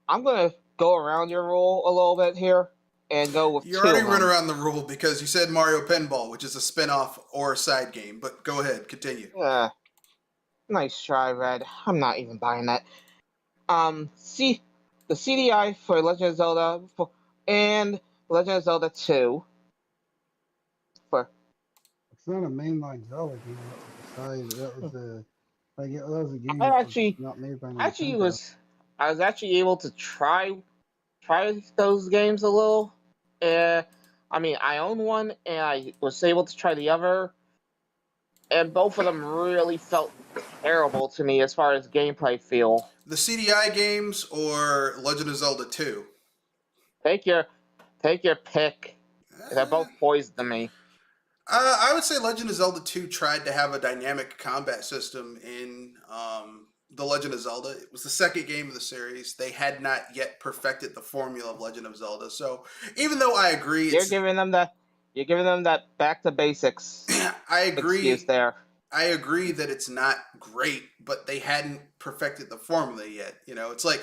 I'm gonna go around your rule a little bit here and go with you already run around the rule because you said Mario Pinball, which is a spin-off or a side game. But go ahead, continue. Yeah, nice try, Red. I'm not even buying that. See, the CDI for Legend of Zelda and Legend of Zelda 2. It's not a mainline Zelda game. That was a game not made by Nintendo. I was actually able to try those games a little. I mean, I own one and I was able to try the other, and both of them really felt terrible to me as far as gameplay feel. The CDI games or Legend of Zelda 2? Take your pick. They're both poison to me. I would say Legend of Zelda 2 tried to have a dynamic combat system in The Legend of Zelda. It was the second game of the series. They had not yet perfected the formula of Legend of Zelda. So even though I agree, you're giving them that back to basics. I agree. Excuse there. I agree that it's not great, but they hadn't perfected the formula yet. It's like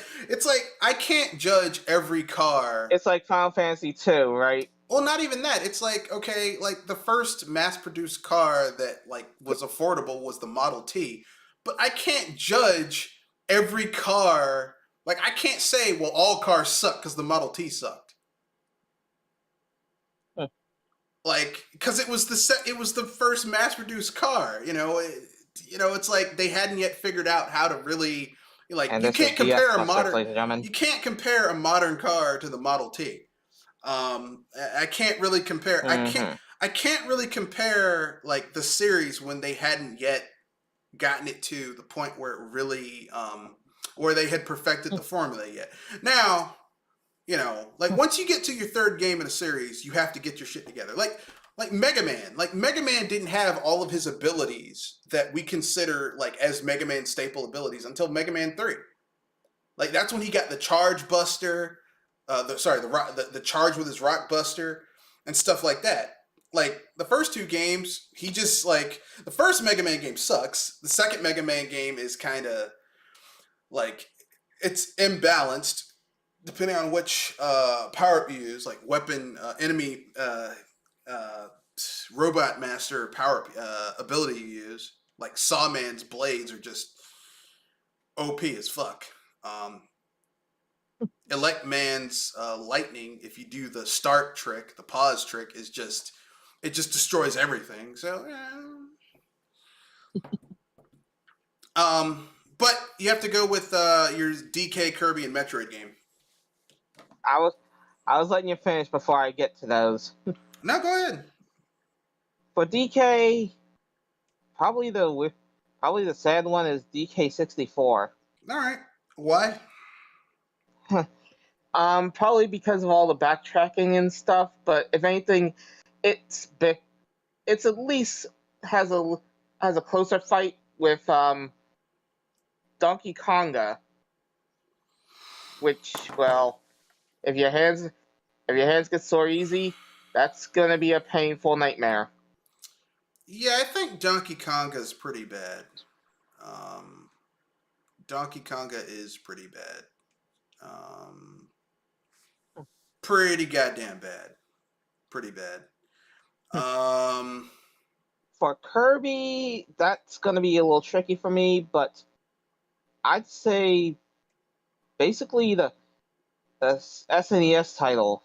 I can't judge every car. It's like Final Fantasy 2, right? Well, not even that. It's like, okay, like the first mass-produced car that like was affordable was the Model T, but I can't judge every car. Like I can't say, well, all cars suck because the Model T sucked. Like, because it was the first mass-produced car. It's like they hadn't yet figured out how to really And you this is can't compare BS a Busters, modern ladies and gentlemen. you can't compare a modern car to the Model T. I can't really compare. I can't really compare like the series when they hadn't yet gotten it to the point where it really where they had perfected the formula yet. Now, like once you get to your third game in a series, you have to get your shit together. Like Mega Man. Like Mega Man didn't have all of his abilities that we consider like as Mega Man staple abilities until Mega Man 3. Like that's when he got the Charge Buster, the charge with his Rock Buster and stuff like that. Like the first two games, he just like the first Mega Man game sucks. The second Mega Man game is kind of like it's imbalanced depending on which power up you use, like weapon, enemy, robot master power ability you use. Like Sawman's blades are just OP as fuck. Elect Man's lightning, if you do the start trick, the pause trick, it just destroys everything. So, but you have to go with your DK, Kirby, and Metroid game. I was letting you finish before I get to those. No, go ahead. For DK, probably the sad one is DK64. All right. Why? Probably because of all the backtracking and stuff. But if anything, it's at least has a closer fight with Donkey Konga, which, well, if your hands get sore easy, that's gonna be a painful nightmare. Yeah, I think Donkey Konga is pretty bad. Donkey Konga is pretty bad. Pretty goddamn bad. Pretty bad. For Kirby, that's gonna be a little tricky for me, but I'd say basically the SNES title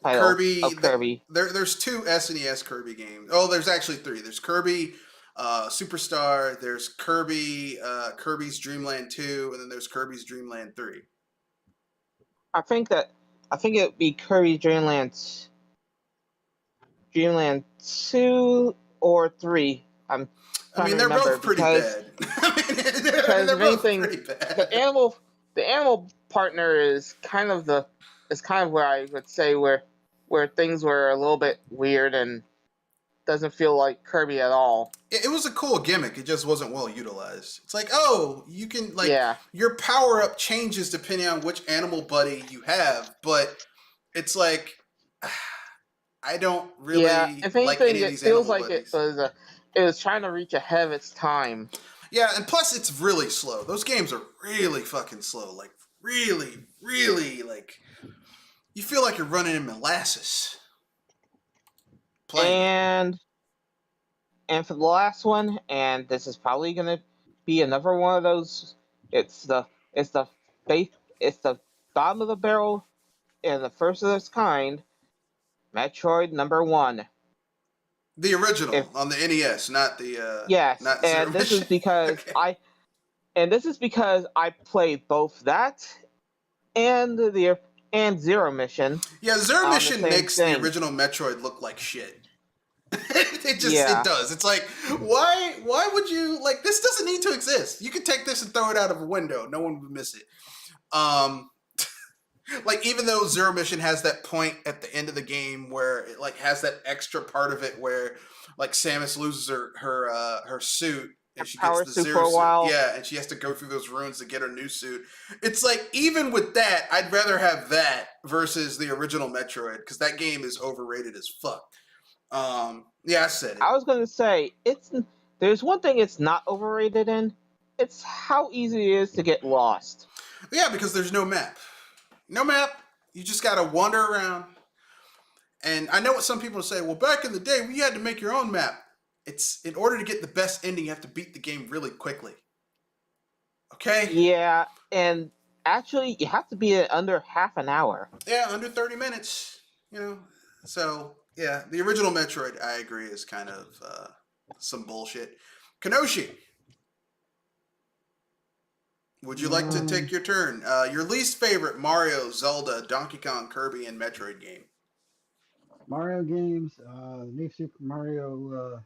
Kirby. of Kirby. There's two SNES Kirby games. Oh, there's actually three. There's Kirby Superstar. There's Kirby's Dream Land 2, and then there's Kirby's Dream Land 3. I think it would be Kirby Dream Land 2 or 3. I mean, they're both pretty bad. They're both pretty bad. The animal partner is kind of where I would say where things were a little bit weird and doesn't feel like Kirby at all. It was a cool gimmick. It just wasn't well utilized. It's like, oh, you can your power up changes depending on which animal buddy you have, but it's like I don't really if anything, like any of these animal buddies. It was trying to reach ahead of its time. Yeah, and plus it's really slow. Those games are really fucking slow. Like really, really like you feel like you're running in molasses. And for the last one, and this is probably gonna be another one of those. It's the bottom of the barrel and the first of its kind. Metroid number 1. The original on the NES, not the yes. not And this is because okay. this is because I played both that and Zero Mission. Yeah, Zero Mission makes the original Metroid look like shit. It does. It's like, why would you like this doesn't need to exist. You could take this and throw it out of a window. No one would miss it. Like even though Zero Mission has that point at the end of the game where it like has that extra part of it where like Samus loses her suit and she gets the Zero for a while. suit. Yeah, and she has to go through those ruins to get her new suit. It's like even with that, I'd rather have that versus the original Metroid because that game is overrated as fuck. Yeah, I said it. I was gonna say there's one thing it's not overrated in. It's how easy it is to get lost. Yeah, because there's no map. No map. You just gotta wander around. And I know what some people say. Well, back in the day, we had to make your own map. It's in order to get the best ending, you have to beat the game really quickly. Okay. Yeah, and actually, you have to be at under half an hour. Yeah, under 30 minutes. So yeah, the original Metroid, I agree, is kind of some bullshit. Kenoshi, would you like to take your turn? Your least favorite Mario, Zelda, Donkey Kong, Kirby, and Metroid game? Mario games, New Super Mario,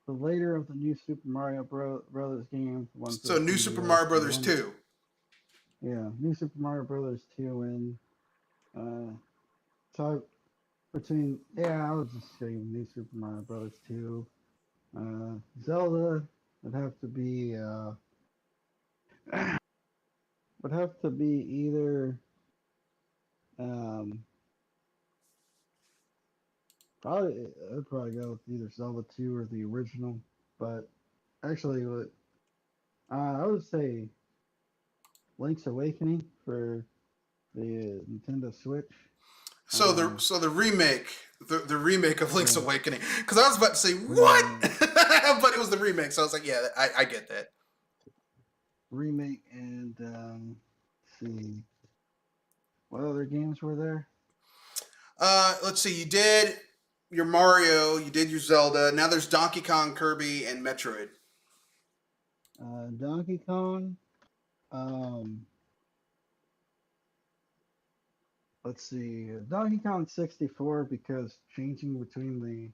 the later of the New Super Mario Brothers games. So New Super Mario Brothers 2. Yeah, New Super Mario Brothers 2 so I would just say New Super Mario Brothers 2. Zelda would have to be either I'd probably go with either Zelda 2 or the original, but actually I would say Link's Awakening for the Nintendo Switch. So the remake, the remake of Link's Awakening, because I was about to say what, but it was the remake, so I was like, yeah, I get that. Remake and let's see, what other games were there? Let's see. You did your Mario, you did your Zelda. Now there's Donkey Kong, Kirby, and Metroid. Donkey Kong. Let's see, Donkey Kong 64, because changing between the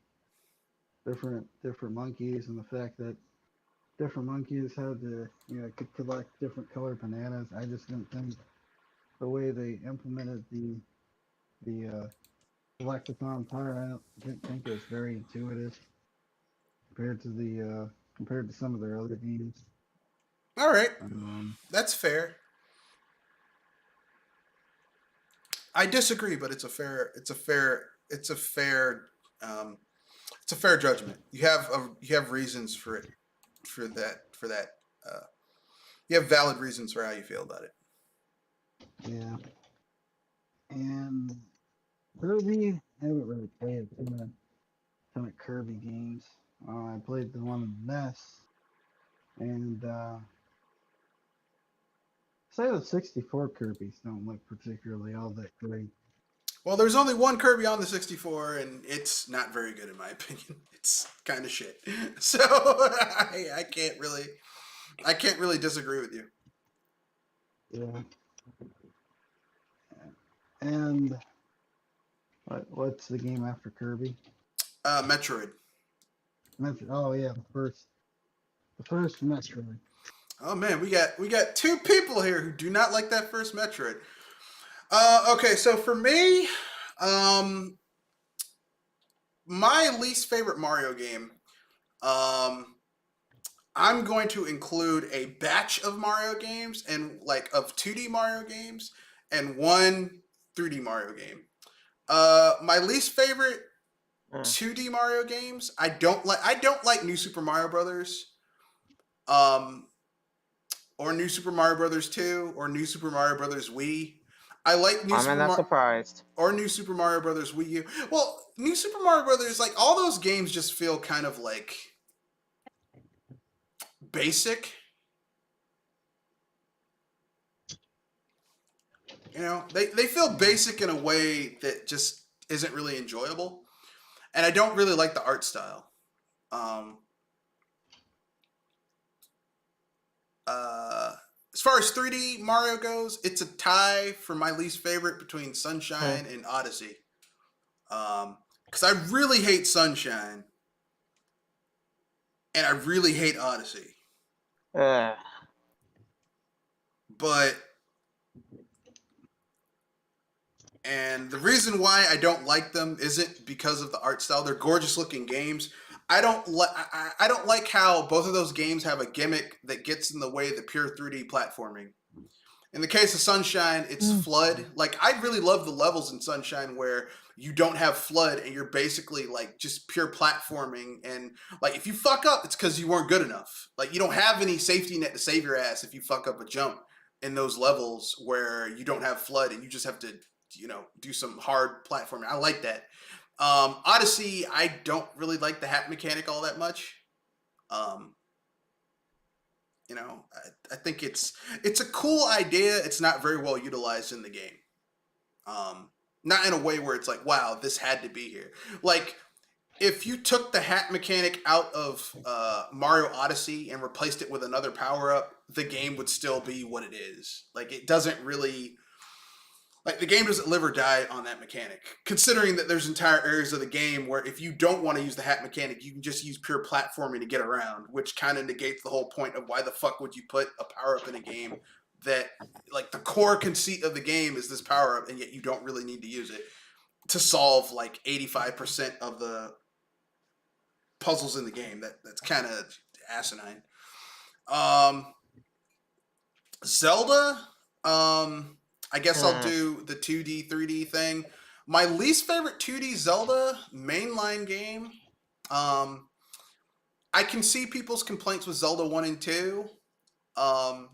different monkeys and the fact that different monkeys had to could collect different colored bananas. I just didn't think the way they implemented the collectathon power, I didn't think it was very intuitive compared to some of their other games. All right, that's fair. I disagree, but it's a fair judgment. You have reasons for it, for that. You have valid reasons for how you feel about it. Yeah, and Kirby, I haven't really played a ton of Kirby games. I played the one in NES, and say the 64 Kirby's don't look particularly all that great. Well, there's only one Kirby on the 64, and it's not very good in my opinion. It's kind of shit. So I can't really disagree with you. Yeah. And what's the game after Kirby? Metroid. Oh yeah, the first Metroid. Oh man, we got two people here who do not like that first Metroid. Okay, so for me, my least favorite Mario game, I'm going to include a batch of Mario games and of 2D Mario games and one 3D Mario game. My least favorite 2D Mario games, I don't like New Super Mario Brothers. Or New Super Mario Brothers 2 or New Super Mario Brothers Wii. I like I'm not surprised. Or New Super Mario Brothers Wii U. Well, New Super Mario Brothers, all those games just feel kind of basic. They feel basic in a way that just isn't really enjoyable. And I don't really like the art style. As far as 3D Mario goes, it's a tie for my least favorite between Sunshine and Odyssey. Because I really hate Sunshine, and I really hate Odyssey. And the reason why I don't like them isn't because of the art style. They're gorgeous looking games. I don't like how both of those games have a gimmick that gets in the way of the pure 3D platforming. In the case of Sunshine, it's FLUDD. Like, I really love the levels in Sunshine where you don't have FLUDD and you're basically like just pure platforming. And like, if you fuck up, it's because you weren't good enough. Like, you don't have any safety net to save your ass if you fuck up a jump in those levels where you don't have FLUDD and you just have to, do some hard platforming. I like that. Odyssey, I don't really like the hat mechanic all that much. I think it's a cool idea. It's not very well utilized in the game. Not in a way where it's like, wow, this had to be here. Like, if you took the hat mechanic out of Mario Odyssey and replaced it with another power-up, the game would still be what it is. Like, it doesn't really... Like, the game doesn't live or die on that mechanic. Considering that there's entire areas of the game where if you don't want to use the hat mechanic, you can just use pure platforming to get around, which kind of negates the whole point of why the fuck would you put a power-up in a game that, like, the core conceit of the game is this power-up, and yet you don't really need to use it to solve, like, 85% of the puzzles in the game. That's kind of asinine. Zelda, I guess I'll do the 2D, 3D thing. My least favorite 2D Zelda mainline game. I can see people's complaints with Zelda 1 and 2,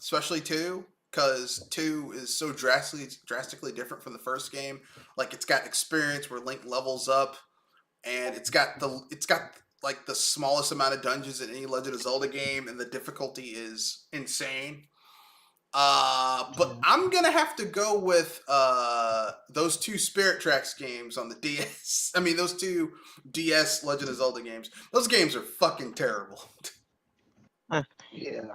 especially 2, because 2 is so drastically different from the first game. Like, it's got experience where Link levels up, and it's got like the smallest amount of dungeons in any Legend of Zelda game, and the difficulty is insane. But I'm gonna have to go with those two Spirit Tracks games on the DS. I mean, those two DS Legend of Zelda games. Those games are fucking terrible. Yeah.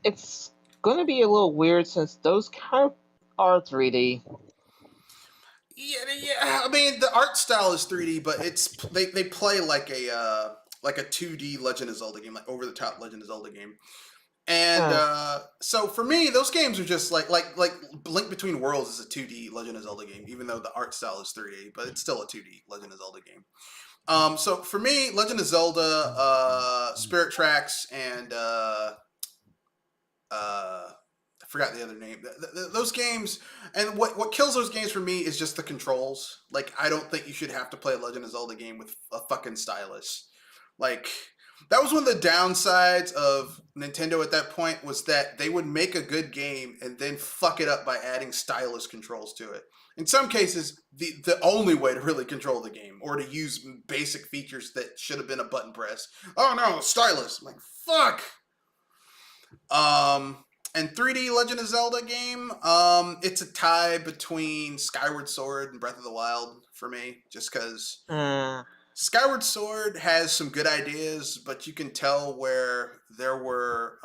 It's gonna be a little weird since those kind of are 3D. Yeah. I mean, the art style is 3D, but they play like a 2D Legend of Zelda game, like over the top Legend of Zelda game. And so for me, those games are just like Link Between Worlds is a 2D Legend of Zelda game, even though the art style is 3D, but it's still a 2D Legend of Zelda game. So for me, Legend of Zelda, Spirit Tracks, and I forgot the other name. Those games, and what kills those games for me is just the controls. Like, I don't think you should have to play a Legend of Zelda game with a fucking stylus. Like, that was one of the downsides of Nintendo at that point, was that they would make a good game and then fuck it up by adding stylus controls to it. In some cases, the only way to really control the game, or to use basic features that should have been a button press. Oh no, stylus. I'm like, fuck. And 3D Legend of Zelda game, it's a tie between Skyward Sword and Breath of the Wild for me, just because Skyward Sword has some good ideas, but you can tell where there were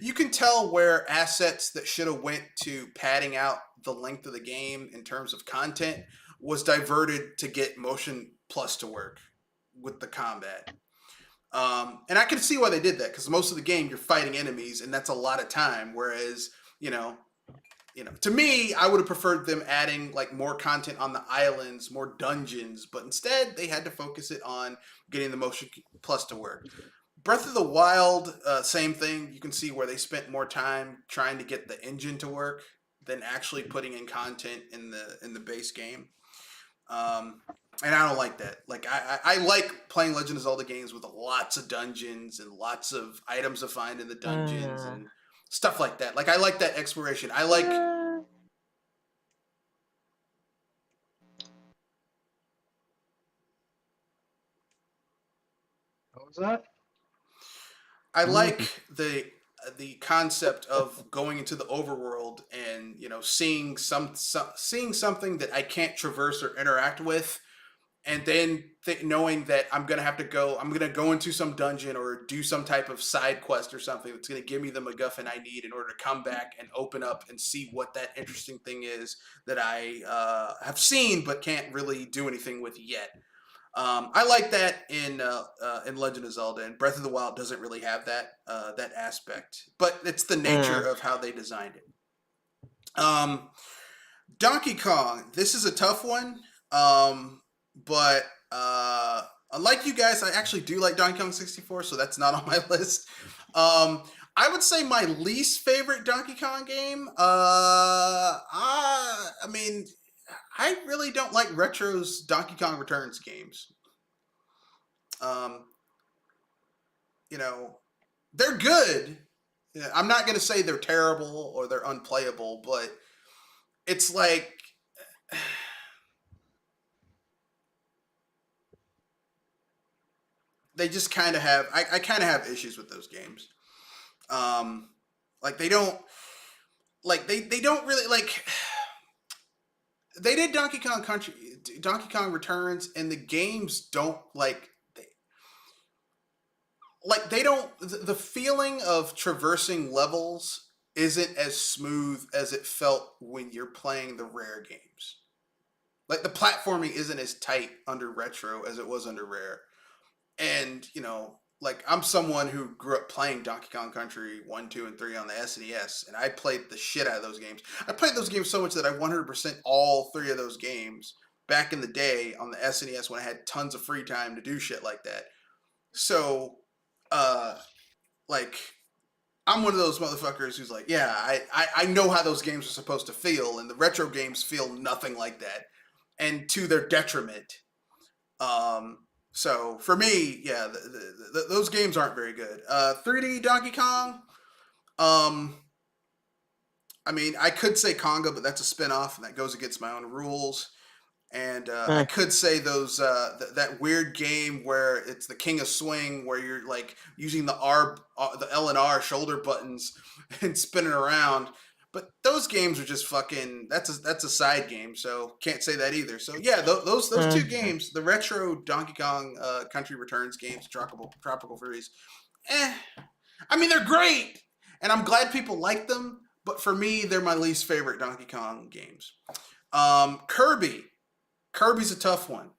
you can tell where assets that should have went to padding out the length of the game in terms of content was diverted to get Motion Plus to work with the combat. And I can see why they did that, because most of the game you're fighting enemies, and that's a lot of time. Whereas, to me, I would have preferred them adding like more content on the islands, more dungeons, but instead they had to focus it on getting the Motion Plus to work. Breath of the Wild, same thing. You can see where they spent more time trying to get the engine to work than actually putting in content in the base game. And I don't like that. Like, I like playing Legend of Zelda games with lots of dungeons and lots of items to find in the dungeons and stuff like that. Like, I like that exploration. I like... What was that? I like the concept of going into the overworld and, seeing something that I can't traverse or interact with, and then knowing that I'm going to go into some dungeon or do some type of side quest or something that's going to give me the MacGuffin I need in order to come back and open up and see what that interesting thing is that I have seen but can't really do anything with yet. I like that in Legend of Zelda, and Breath of the Wild doesn't really have that aspect, but it's the nature of how they designed it. Donkey Kong, this is a tough one. But unlike you guys, I actually do like Donkey Kong 64, so that's not on my list. I would say my least favorite Donkey Kong game. I mean, I really don't like Retro's Donkey Kong Returns games. Um, you know, they're good. Yeah, I'm not going to say they're terrible or they're unplayable, but it's like they just kind of have. I kind of have issues with those games. Like they don't they don't really like. They did Donkey Kong Country, Donkey Kong Returns, and the games don't they don't the feeling of traversing levels isn't as smooth as it felt when you're playing the Rare games. Like the platforming isn't as tight under Retro as it was under Rare. And, like I'm someone who grew up playing Donkey Kong Country 1, 2, and 3 on the SNES, and I played the shit out of those games. I played those games so much that I 100% all 3 of those games back in the day on the SNES when I had tons of free time to do shit like that. So, like, I'm one of those motherfuckers who's like, yeah, I know how those games are supposed to feel, and the Retro games feel nothing like that, and to their detriment. So for me, yeah, those games aren't very good. 3D Donkey Kong. I mean, I could say Conga, but that's a spinoff, and that goes against my own rules. And I could say those that weird game where it's the King of Swing, where you're like using the L and R shoulder buttons and spinning around. But those games are just fucking. That's a side game, so can't say that either. So yeah, those 2 games, the Retro Donkey Kong Country Returns games, Tropical Freeze. I mean they're great, and I'm glad people like them. But for me, they're my least favorite Donkey Kong games. Kirby's a tough one.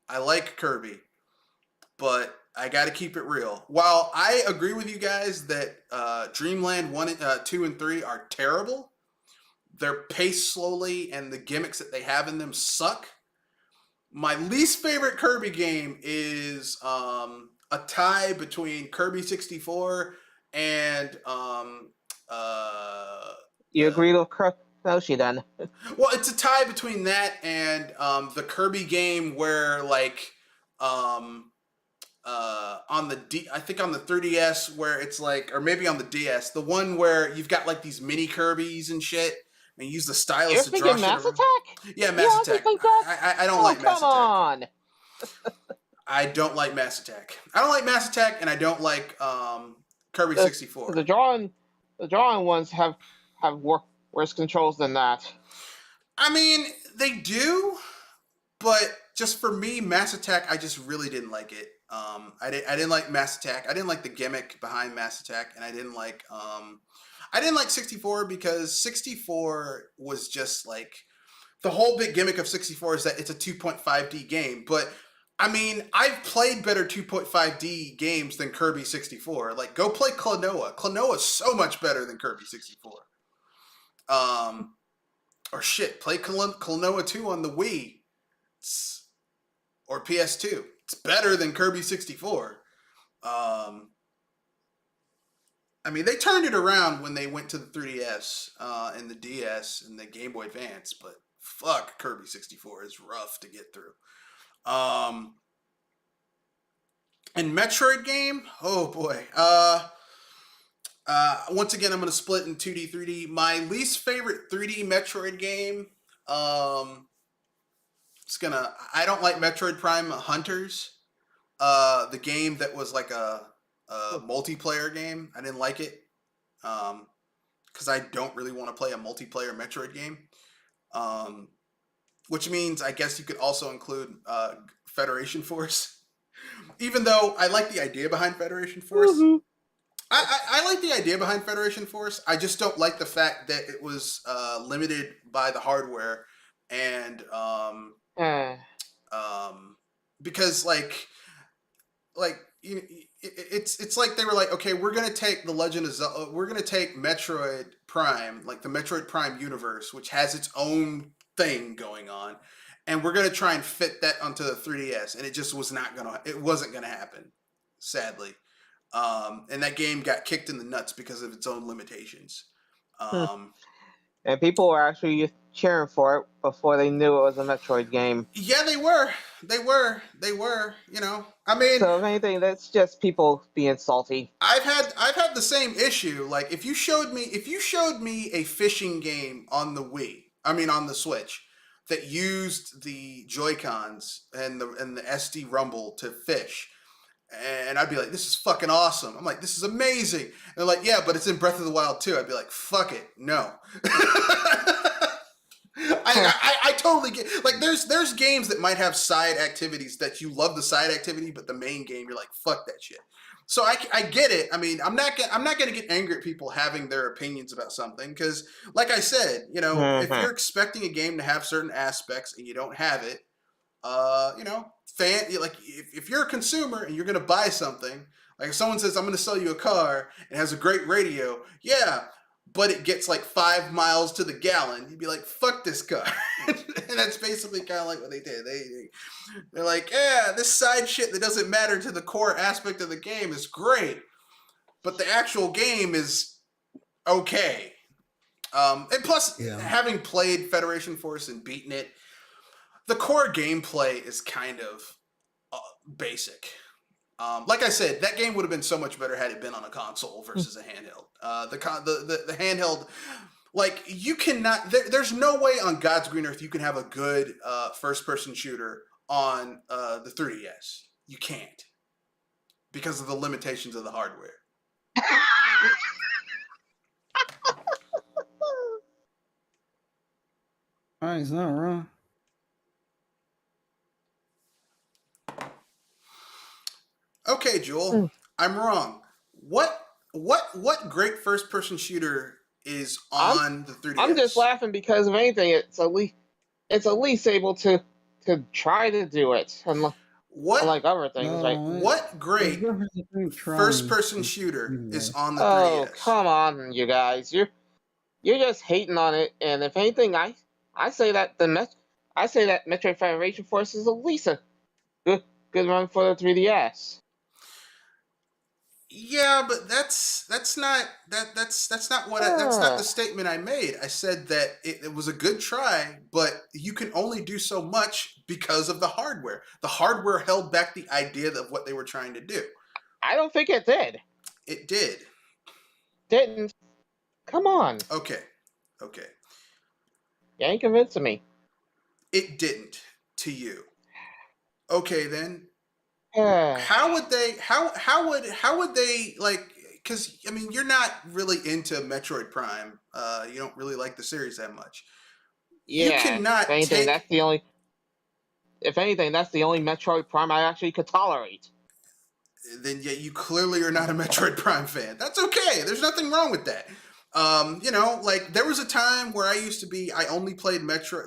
I like Kirby, but I got to keep it real. While I agree with you guys that Dreamland 1, 2, and 3 are terrible, they're paced slowly and the gimmicks that they have in them suck. My least favorite Kirby game is a tie between Kirby 64 and You agree with Yoshi then? Well, it's a tie between that and the Kirby game where on the I think on the 3DS where it's like, or maybe on the DS, the one where you've got like these mini Kirbys and shit, and you use the stylus You're to thinking draw Mass shit Attack? Yeah, Mass Attack. I don't like Mass Attack. Come on! I don't like Mass Attack. I don't like Mass Attack, and I don't like Kirby 64. The drawing ones have worse controls than that. I mean, they do, but just for me, Mass Attack, I just really didn't like it. I didn't like Mass Attack. I didn't like the gimmick behind Mass Attack, and I didn't like 64 because 64 was just like the whole big gimmick of 64 is that it's a 2.5D game. But I mean, I've played better 2.5D games than Kirby 64. Like, go play Klonoa. Klonoa is so much better than Kirby 64. Or shit, play Klonoa 2 on the Wii or PS2. It's better than Kirby 64. I mean, they turned it around when they went to the 3DS and the DS and the Game Boy Advance, but fuck, Kirby 64 is rough to get through. And Metroid game, oh boy. Once again, I'm going to split in 2D, 3D. My least favorite 3D Metroid game, I don't like Metroid Prime Hunters. The game that was like a multiplayer game. I didn't like it. Because I don't really want to play a multiplayer Metroid game. Which means I guess you could also include Federation Force. Even though I like the idea behind Federation Force. Mm-hmm. I like the idea behind Federation Force. I just don't like the fact that it was limited by the hardware and because it's like they were like, okay, we're gonna take the Legend of Zelda, we're gonna take Metroid Prime, like the Metroid Prime universe, which has its own thing going on, and we're gonna try and fit that onto the 3DS, and it just wasn't gonna happen, sadly. And that game got kicked in the nuts because of its own limitations. Um, And people were actually cheering for it before they knew it was a Metroid game. yeah, they were. They were. You know, I mean, So if anything, that's just people being salty. I've had the same issue. Like if you showed me a fishing game on the Wii, I mean on the Switch, that used the Joy-Cons and the SD Rumble to fish, and I'd be like, this is fucking awesome. I'm like, this is amazing. And they're like, yeah, but it's in Breath of the Wild too. I'd be like, fuck it, no. I totally get, like, there's games that might have side activities that you love the side activity, but the main game you're like, fuck that shit. So I get it. I mean, I'm not gonna get angry at people having their opinions about something because, like I said, you know, if you're expecting a game to have certain aspects and you don't have it, you know, like if you're a consumer and you're gonna buy something, like if someone says I'm gonna sell you a car and has a great radio, yeah, but it gets like 5 miles to the gallon, you'd be like, fuck this car. And that's basically kind of like what they did. They're like, yeah, this side shit that doesn't matter to the core aspect of the game is great, but the actual game is okay. And plus, having played Federation Force and beaten it, the core gameplay is kind of basic. Like I said, that game would have been so much better had it been on a console versus a handheld. The handheld, like you cannot. There's no way on God's green earth you can have a good first-person shooter on the 3DS. You can't because of the limitations of the hardware. He's not wrong. Okay, Joel, I'm wrong. What great first person shooter is on the 3DS? I'm just laughing because if anything, it's at least able to try to do it, unlike other things, right? What great first person shooter is on the 3DS? Oh, come on, you guys. You're just hating on it, and if anything, I say that Metroid Federation Force is at least a good run for the 3DS. Yeah, but that's not the statement I made. I said that it was a good try, but you can only do so much because of the hardware. The hardware held back the idea of what they were trying to do. I don't think it did. It did. Didn't. Come on. Okay. You ain't convincing me. It didn't to you. Okay, then. How would they like, because I mean you're not really into Metroid Prime, you don't really like the series that much. Yeah, you cannot if anything, that's the only Metroid Prime I actually could tolerate. Then yet you clearly are not a Metroid Prime fan. That's okay, there's nothing wrong with that. You know, like there was a time where I only played Metroid,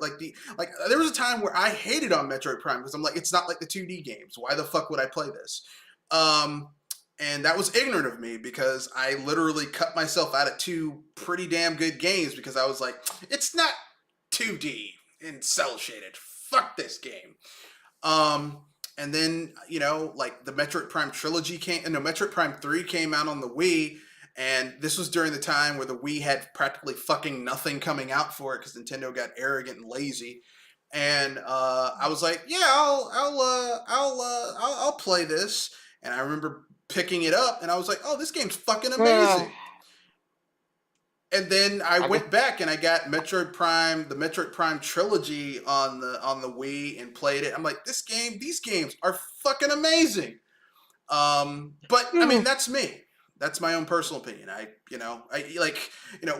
there was a time where I hated on Metroid Prime because I'm like, it's not like the 2D games. Why the fuck would I play this? And that was ignorant of me because I literally cut myself out of 2 pretty damn good games because I was like, it's not 2D and cell shaded. Fuck this game. And then, you know, like the Metroid Prime trilogy Metroid Prime 3 came out on the Wii. And this was during the time where the Wii had practically fucking nothing coming out for it because Nintendo got arrogant and lazy. And I was like, yeah, I'll play this. And I remember picking it up, and I was like, oh, this game's fucking amazing. And then I went back and I got the Metroid Prime trilogy on the Wii and played it. I'm like, these games are fucking amazing. But I mean, that's me. That's my own personal opinion.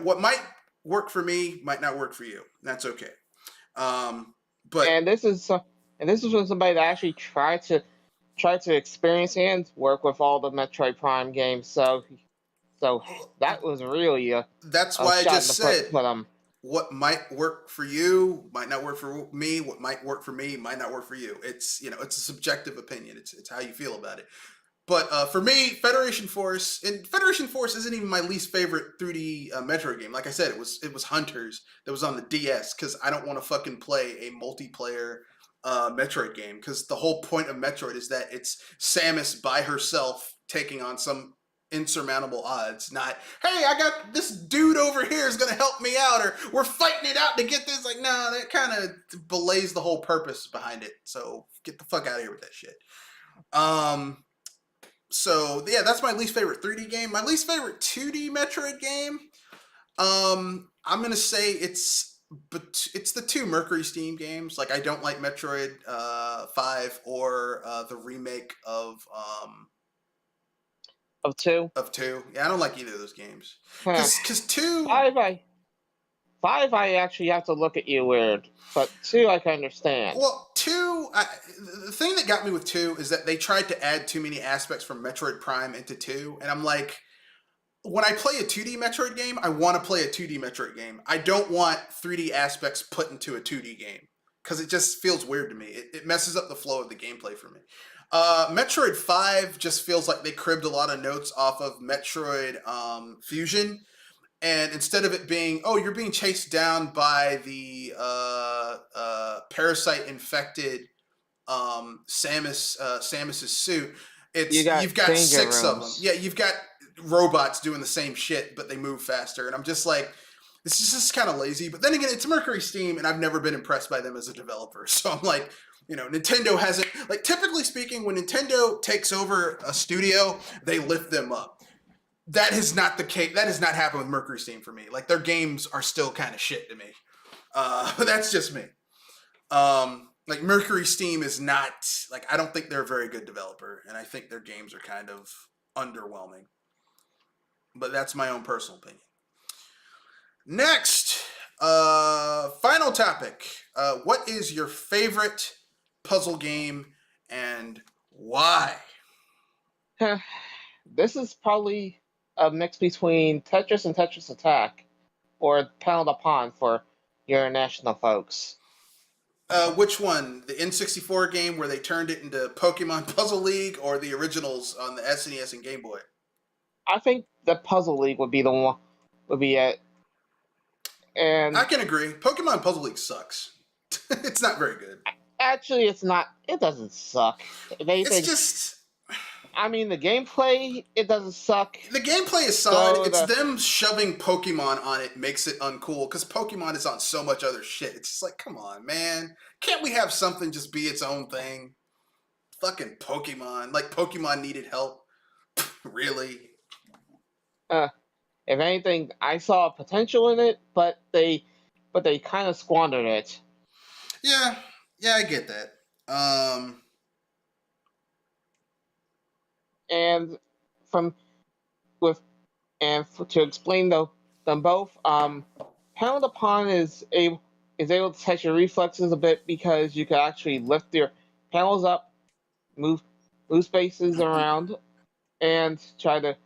What might work for me might not work for you. That's okay. But this is from somebody that actually tried to experience and work with all the Metroid Prime games. So that was really that's why I just said what might work for you might not work for me. What might work for me might not work for you. It's it's a subjective opinion. It's how you feel about it. But for me, Federation Force isn't even my least favorite 3D Metroid game. Like I said, it was Hunters that was on the DS because I don't want to fucking play a multiplayer Metroid game because the whole point of Metroid is that it's Samus by herself taking on some insurmountable odds. Not, hey, I got this dude over here is going to help me out, or we're fighting it out to get this. Like, no, that kind of belays the whole purpose behind it. So get the fuck out of here with that shit. So yeah, that's my least favorite 3D game. My least favorite 2D Metroid game. I'm gonna say it's the two Mercury Steam games. Like, I don't like Metroid 5 or the remake of 2. Of 2. Yeah, I don't like either of those games. Huh. Because 2... 5, I actually have to look at you weird, but 2, I can understand. Well, 2, the thing that got me with 2 is that they tried to add too many aspects from Metroid Prime into 2, and I'm like, when I play a 2D Metroid game, I want to play a 2D Metroid game. I don't want 3D aspects put into a 2D game, because it just feels weird to me. It messes up the flow of the gameplay for me. Metroid 5 just feels like they cribbed a lot of notes off of Metroid Fusion. And instead of it being, oh, you're being chased down by the parasite-infected Samus's suit, you've got 6 of them. Yeah, you've got robots doing the same shit, but they move faster. And I'm just like, this is just kind of lazy. But then again, it's Mercury Steam, and I've never been impressed by them as a developer. So I'm like, Nintendo hasn't... Like, typically speaking, when Nintendo takes over a studio, they lift them up. That is not the case. That has not happened with Mercury Steam for me. Like, their games are still kind of shit to me. But that's just me. Like, Mercury Steam is not... Like, I don't think they're a very good developer. And I think their games are kind of underwhelming. But that's my own personal opinion. Next, final topic. What is your favorite puzzle game and why? This is probably a mix between Tetris and Tetris Attack, or Pound Upon for your international folks. Which one? The N64 game where they turned it into Pokemon Puzzle League, or the originals on the SNES and Game Boy? I think the Puzzle League would be the one. Would be it. And I can agree. Pokemon Puzzle League sucks. It's not very good. Actually, it's not. It doesn't suck. It's just... I mean, the gameplay, it doesn't suck. The gameplay is solid. It's them shoving Pokemon on it makes it uncool, because Pokemon is on so much other shit. It's just like, come on, man. Can't we have something just be its own thing? Fucking Pokemon. Like, Pokemon needed help. Really? If anything, I saw potential in it, but they kind of squandered it. Yeah, I get that. And to explain them both, Pound Upon is able to test your reflexes a bit, because you can actually lift your panels up, move spaces around, and try to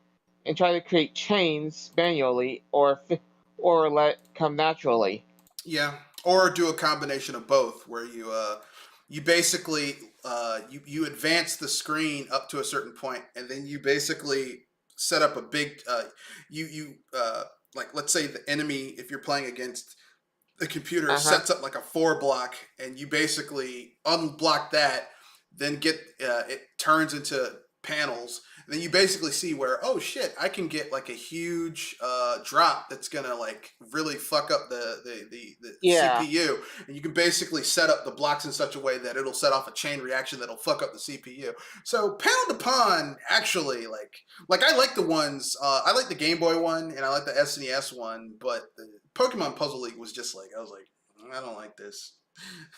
create chains manually, or let it come naturally. Yeah, or do a combination of both, where you basically you advance the screen up to a certain point, and then you basically set up a big like, let's say the enemy, if you're playing against the computer, sets up like a 4 block, and you basically unblock that, then get it turns into panels. And then you basically see where, oh shit, I can get like a huge drop that's gonna like really fuck up the CPU, and you can basically set up the blocks in such a way that it'll set off a chain reaction that'll fuck up the CPU. So Pound Upon, actually, like I like the ones, I like the Game Boy one, and I like the SNES one, but the Pokemon Puzzle League was just like, I was like, I don't like this.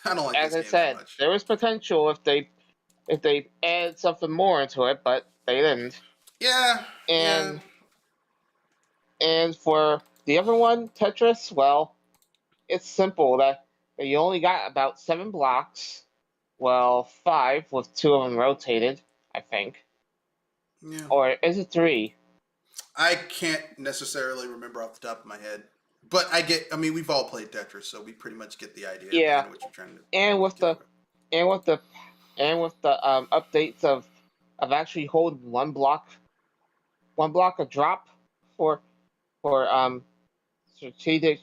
I don't like As this I game said, that much. there was potential if they add something more into it, but they didn't. Yeah. And for the other one, Tetris, well, it's simple. That you only got about 7 blocks. Well, 5 with 2 of them rotated, I think. Yeah. Or is it 3? I can't necessarily remember off the top of my head, but I mean, we've all played Tetris, so we pretty much get the idea. Yeah. Of what you're trying to. And with the updates of actually holding one block a drop for strategic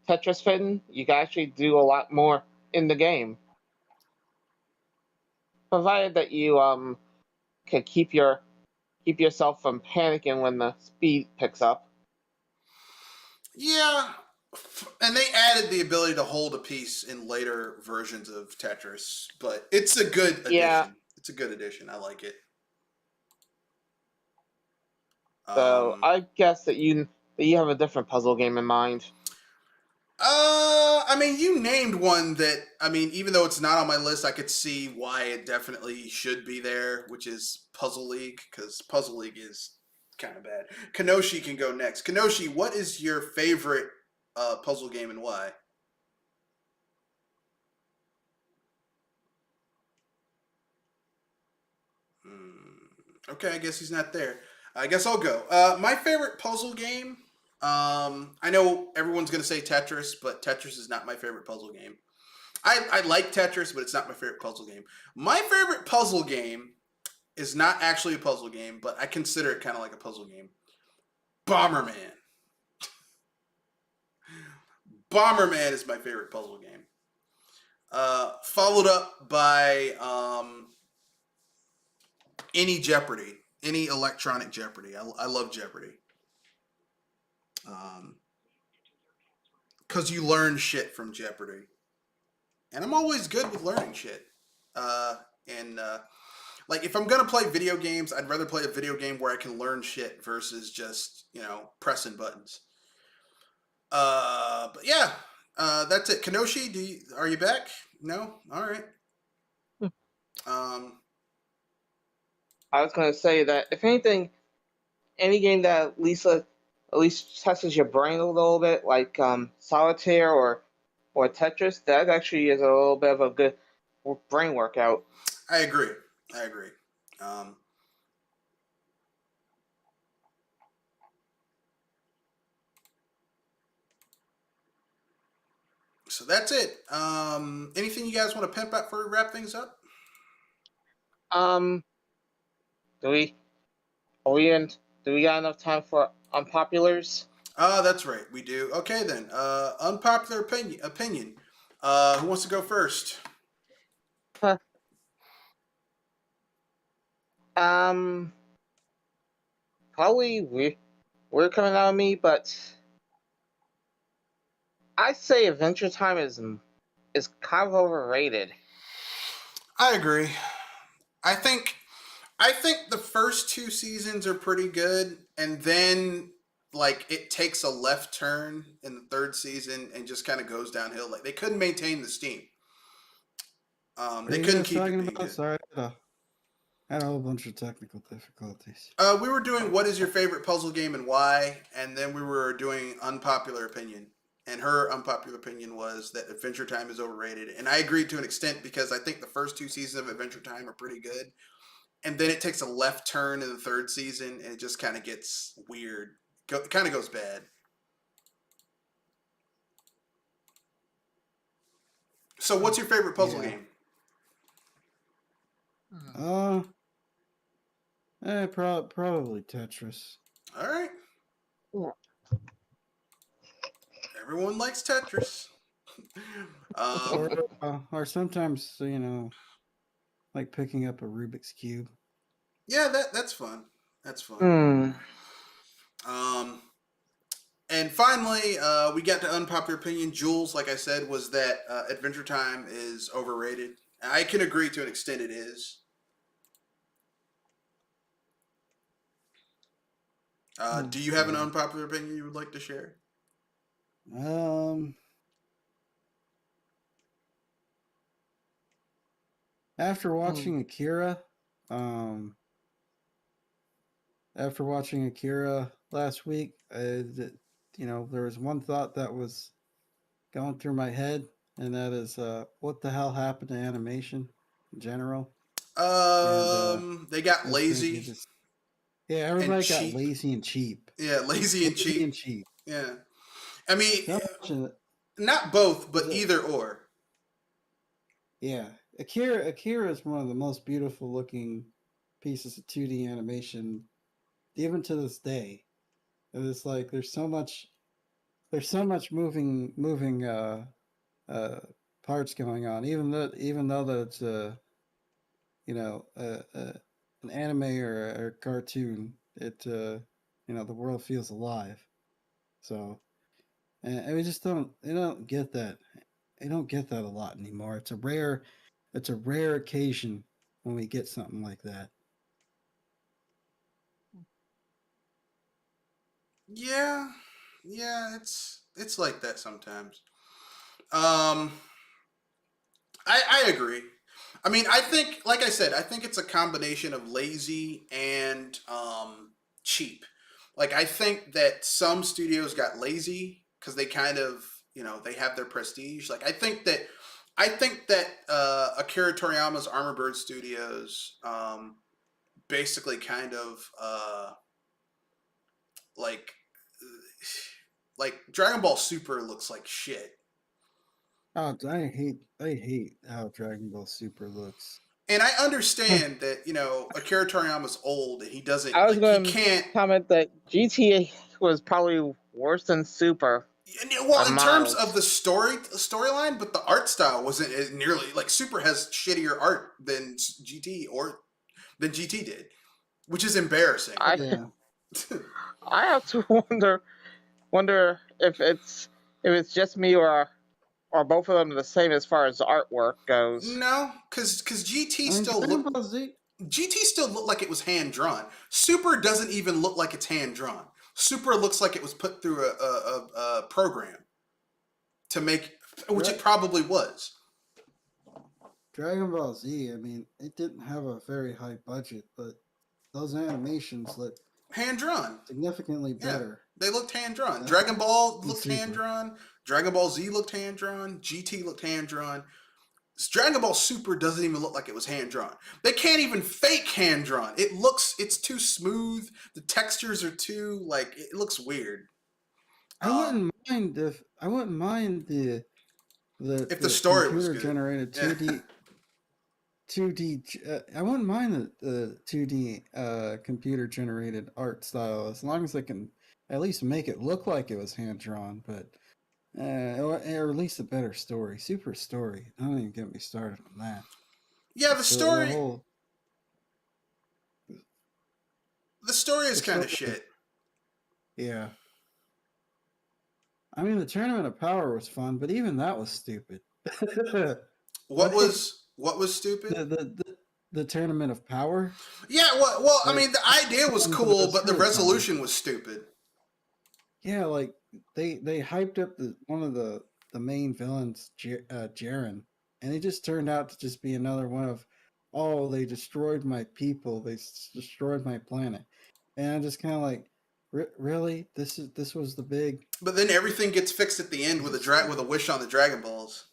Tetris fitting, you can actually do a lot more in the game, provided that you can keep your keep yourself from panicking when the speed picks up. Yeah, and they added the ability to hold a piece in later versions of Tetris, but it's a good Yeah, addition. It's a good addition. I like it. so Um, I guess that you have a different puzzle game in mind. I mean, you named one that, I mean, even though it's not on my list, I could see why it definitely should be there, which is Puzzle League, because Puzzle League is kind of bad. Kenoshi can go next. Kenoshi, what is your favorite puzzle game and why? Okay, I guess he's not there. I guess I'll go. My favorite puzzle game. I know everyone's gonna say Tetris, but Tetris is not my favorite puzzle game. I like Tetris, but it's not my favorite puzzle game. My favorite puzzle game is not actually a puzzle game, but I consider it kind of like a puzzle game. Bomberman. Bomberman is my favorite puzzle game. Followed up by any Jeopardy, any electronic Jeopardy. I love Jeopardy. Because you learn shit from Jeopardy. And I'm always good with learning shit. And like, if I'm going to play video games, I'd rather play a video game where I can learn shit versus just, pressing buttons. But yeah, that's it. Kenoshi, are you back? No? All right. I was going to say that if anything, any game that at least tests your brain a little bit, like Solitaire or Tetris, that actually is a little bit of a good brain workout. I agree. So that's it. Anything you guys want to pimp out before we wrap things up? Um, do we are we in? Do we got enough time for unpopulars? That's right. We do. Okay then. Unpopular opinion. Who wants to go first? Huh. Um, Probably we're coming out of me, but I say Adventure Time is kind of overrated. I agree. I think the first two seasons are pretty good, and then like it takes a left turn in the third season and just kind of goes downhill. Like they couldn't maintain the steam. They couldn't keep it being good. Sorry, I had a whole bunch of technical difficulties. We were doing what is your favorite puzzle game and why, and then we were doing unpopular opinion. And her unpopular opinion was that Adventure Time is overrated, and I agreed to an extent because I think the first two seasons of Adventure Time are pretty good, and then it takes a left turn in the third season, and it just kind of gets weird. It kind of goes bad. So, what's your favorite puzzle game? Probably Tetris. All right. Yeah. Everyone likes Tetris. Or sometimes, like picking up a Rubik's Cube. Yeah, that's fun. That's fun. And finally, we got to unpopular opinion. Jules, like I said, was that Adventure Time is overrated. I can agree to an extent it is. Do you have an unpopular opinion you would like to share? After watching Akira last week, there was one thought that was going through my head, and that is, what the hell happened to animation in general? They got lazy. Everybody got lazy and cheap. Yeah, lazy and cheap. Yeah. I mean, not both, but either or. Yeah. Akira is one of the most beautiful looking pieces of 2D animation, even to this day. And it's like there's so much moving parts going on, even though that it's an anime or a cartoon, it the world feels alive. So, and we just don't get that. I don't get that a lot anymore. It's a rare occasion when we get something like that. Yeah, yeah, it's like that sometimes. Um, I agree. I mean, I think, like I said, I think it's a combination of lazy and cheap. Like, I think that some studios got lazy because they kind of, they have their prestige. Like, I think that Akira Toriyama's Armor Bird Studios basically kind of like like Dragon Ball Super looks like shit. Oh, I hate how Dragon Ball Super looks. And I understand that, Akira Toriyama's old and he doesn't, I was like, he going to can't. comment that GTA was probably worse than Super by Well, in terms of miles. the storyline, but the art style wasn't nearly like Super has shittier art than GT did, which is embarrassing. I Yeah, I have to wonder if it's just me or both of them the same as far as the artwork goes. No, because GT I mean still Dragon looked Ball Z. GT still looked like it was hand drawn. Super doesn't even look like it's hand drawn. Super looks like it was put through a program to make, which it Dra- probably was. Dragon Ball Z. I mean, it didn't have a very high budget, but those animations look Hand drawn. significantly Yeah, better they looked hand drawn. than Dragon Ball than looked hand Super. drawn. Dragon Ball Z looked hand drawn. GT looked hand drawn. Dragon Ball Super doesn't even look like it was hand drawn. They can't even fake hand drawn. It's too smooth. The textures are too, like, it looks weird. I wouldn't mind If the the story was computer good. generated Yeah. 2D. I wouldn't mind the 2D computer generated art style as long as they can at least make it look like it was hand drawn, but or at least a better story. Super story. Don't even get me started on that. Yeah, the So the story whole the story is the kind story, of shit. yeah. I mean, the Tournament of Power was fun, but even that was stupid. What Like was stupid? the, the the the Tournament of Power, Yeah, well, I like mean, the idea was fun, but it cool, was but the really dumb. resolution was stupid. Yeah, like they hyped up one of the main villains, Jaren, and he just turned out to just be another one of, oh, they destroyed my people, destroyed my planet, and I'm just kind of like, really, this was the big, But then everything gets fixed at the end this with is with a stupid. wish on the Dragon Balls.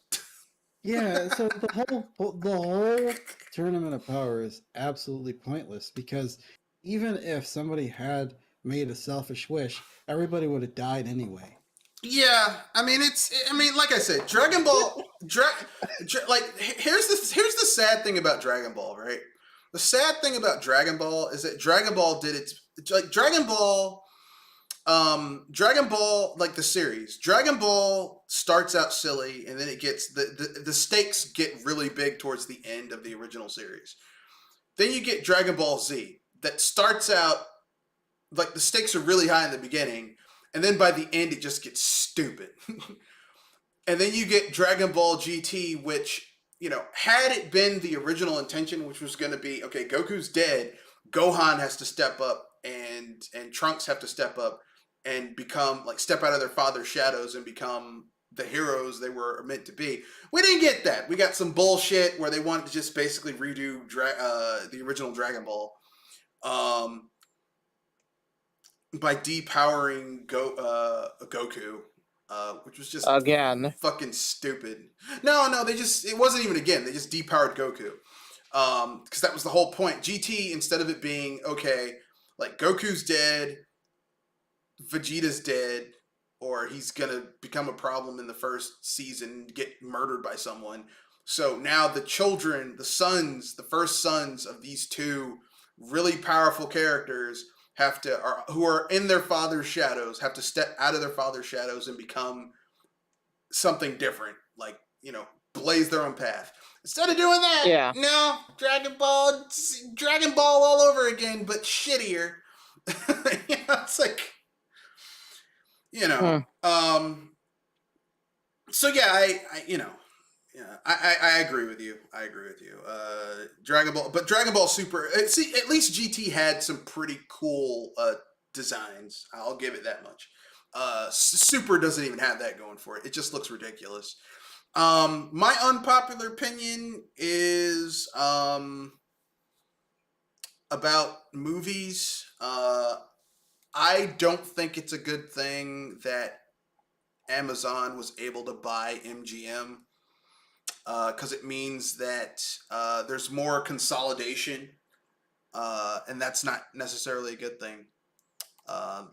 Yeah, so the whole Tournament of Power is absolutely pointless because even if somebody had made a selfish wish, everybody would have died anyway. Yeah, I mean, like I said, Dragon Ball, like, here's the sad thing about Dragon Ball, right? The sad thing about Dragon Ball is that Dragon Ball did its, like, Dragon Ball, like the series, Dragon Ball starts out silly, and then it gets the stakes get really big towards the end of the original series. Then you get Dragon Ball Z that starts out, like, the stakes are really high in the beginning, and then by the end it just gets stupid. And then you get Dragon Ball GT, which, had it been the original intention, which was going to be, okay, Goku's dead, Gohan has to step up, and Trunks have to step up and become, like, step out of their father's shadows and become the heroes they were meant to be. We didn't get that. We got some bullshit where they wanted to just basically redo the original Dragon Ball. By depowering Goku, which was just Again, fucking stupid. No, it wasn't even again. They just depowered Goku, because that was the whole point. GT, instead of it being, okay, like, Goku's dead, Vegeta's dead, or he's gonna become a problem in the first season, get murdered by someone. So now the children, the first sons of these two really powerful characters who are in their father's shadows, have to step out of their father's shadows and become something different, like, blaze their own path. Instead of doing that, Yeah. no, Dragon Ball all over again, but shittier. It's like, so yeah, I agree with you. Dragon Ball Super. See, at least GT had some pretty cool designs. I'll give it that much. Super doesn't even have that going for it. It just looks ridiculous. My unpopular opinion is about movies. I don't think it's a good thing that Amazon was able to buy MGM because it means that there's more consolidation, and that's not necessarily a good thing.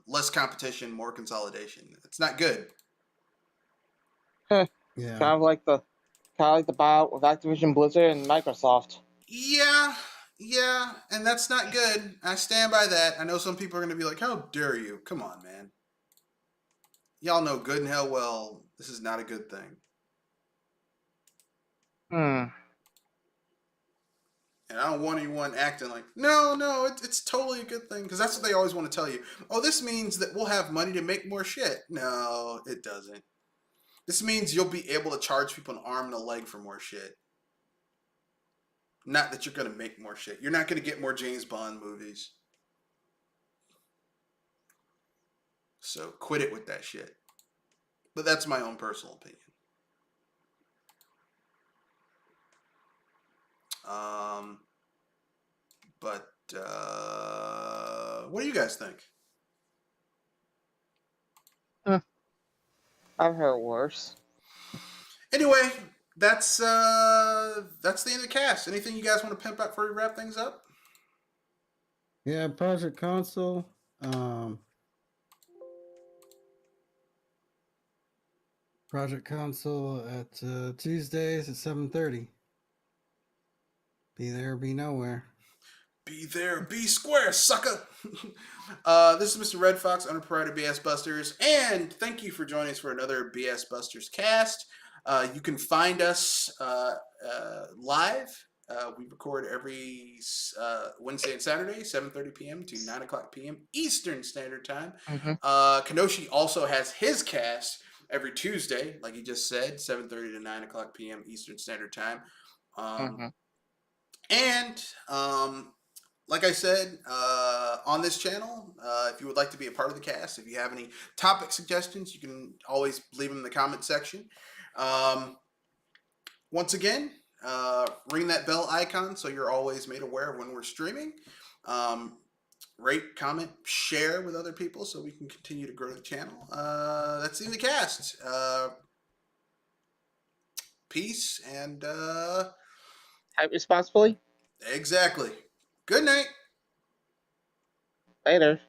Less competition, more consolidation. It's not good. Yeah. Kind of like the buyout with Activision Blizzard and Microsoft. Yeah, and that's not good. I stand by that. I know some people are going to be like, how dare you? Come on, man. Y'all know good and hell well this is not a good thing. And I don't want anyone acting like, no, it's totally a good thing. Because that's what they always want to tell you. Oh, this means that we'll have money to make more shit. No, it doesn't. This means you'll be able to charge people an arm and a leg for more shit. Not that you're going to make more shit. You're not going to get more James Bond movies. So quit it with that shit. But that's my own personal opinion. What do you guys think? I've heard worse. Anyway, that's the end of the cast. Anything you guys want to pimp out before we wrap things up? Yeah, Project Console. Project Console at Tuesdays at 7:30. Be there, be nowhere. Be there, be square, sucker. This is Mr. Red Fox, owner proprietor BS Busters, and thank you for joining us for another BS Busters cast. You can find us live. We record every Wednesday and Saturday, 7:30 p.m. to 9 o'clock p.m. Eastern Standard Time. Kenoshi also has his cast every Tuesday, like he just said, 7:30 to 9 o'clock p.m. Eastern Standard Time. And like I said, on this channel, if you would like to be a part of the cast, if you have any topic suggestions, you can always leave them in the comment section. Once again, ring that bell icon so you're always made aware of when we're streaming. Rate, comment, share with other people so we can continue to grow the channel. That's the end of the cast. Peace and Type responsibly. exactly. Good night. Later.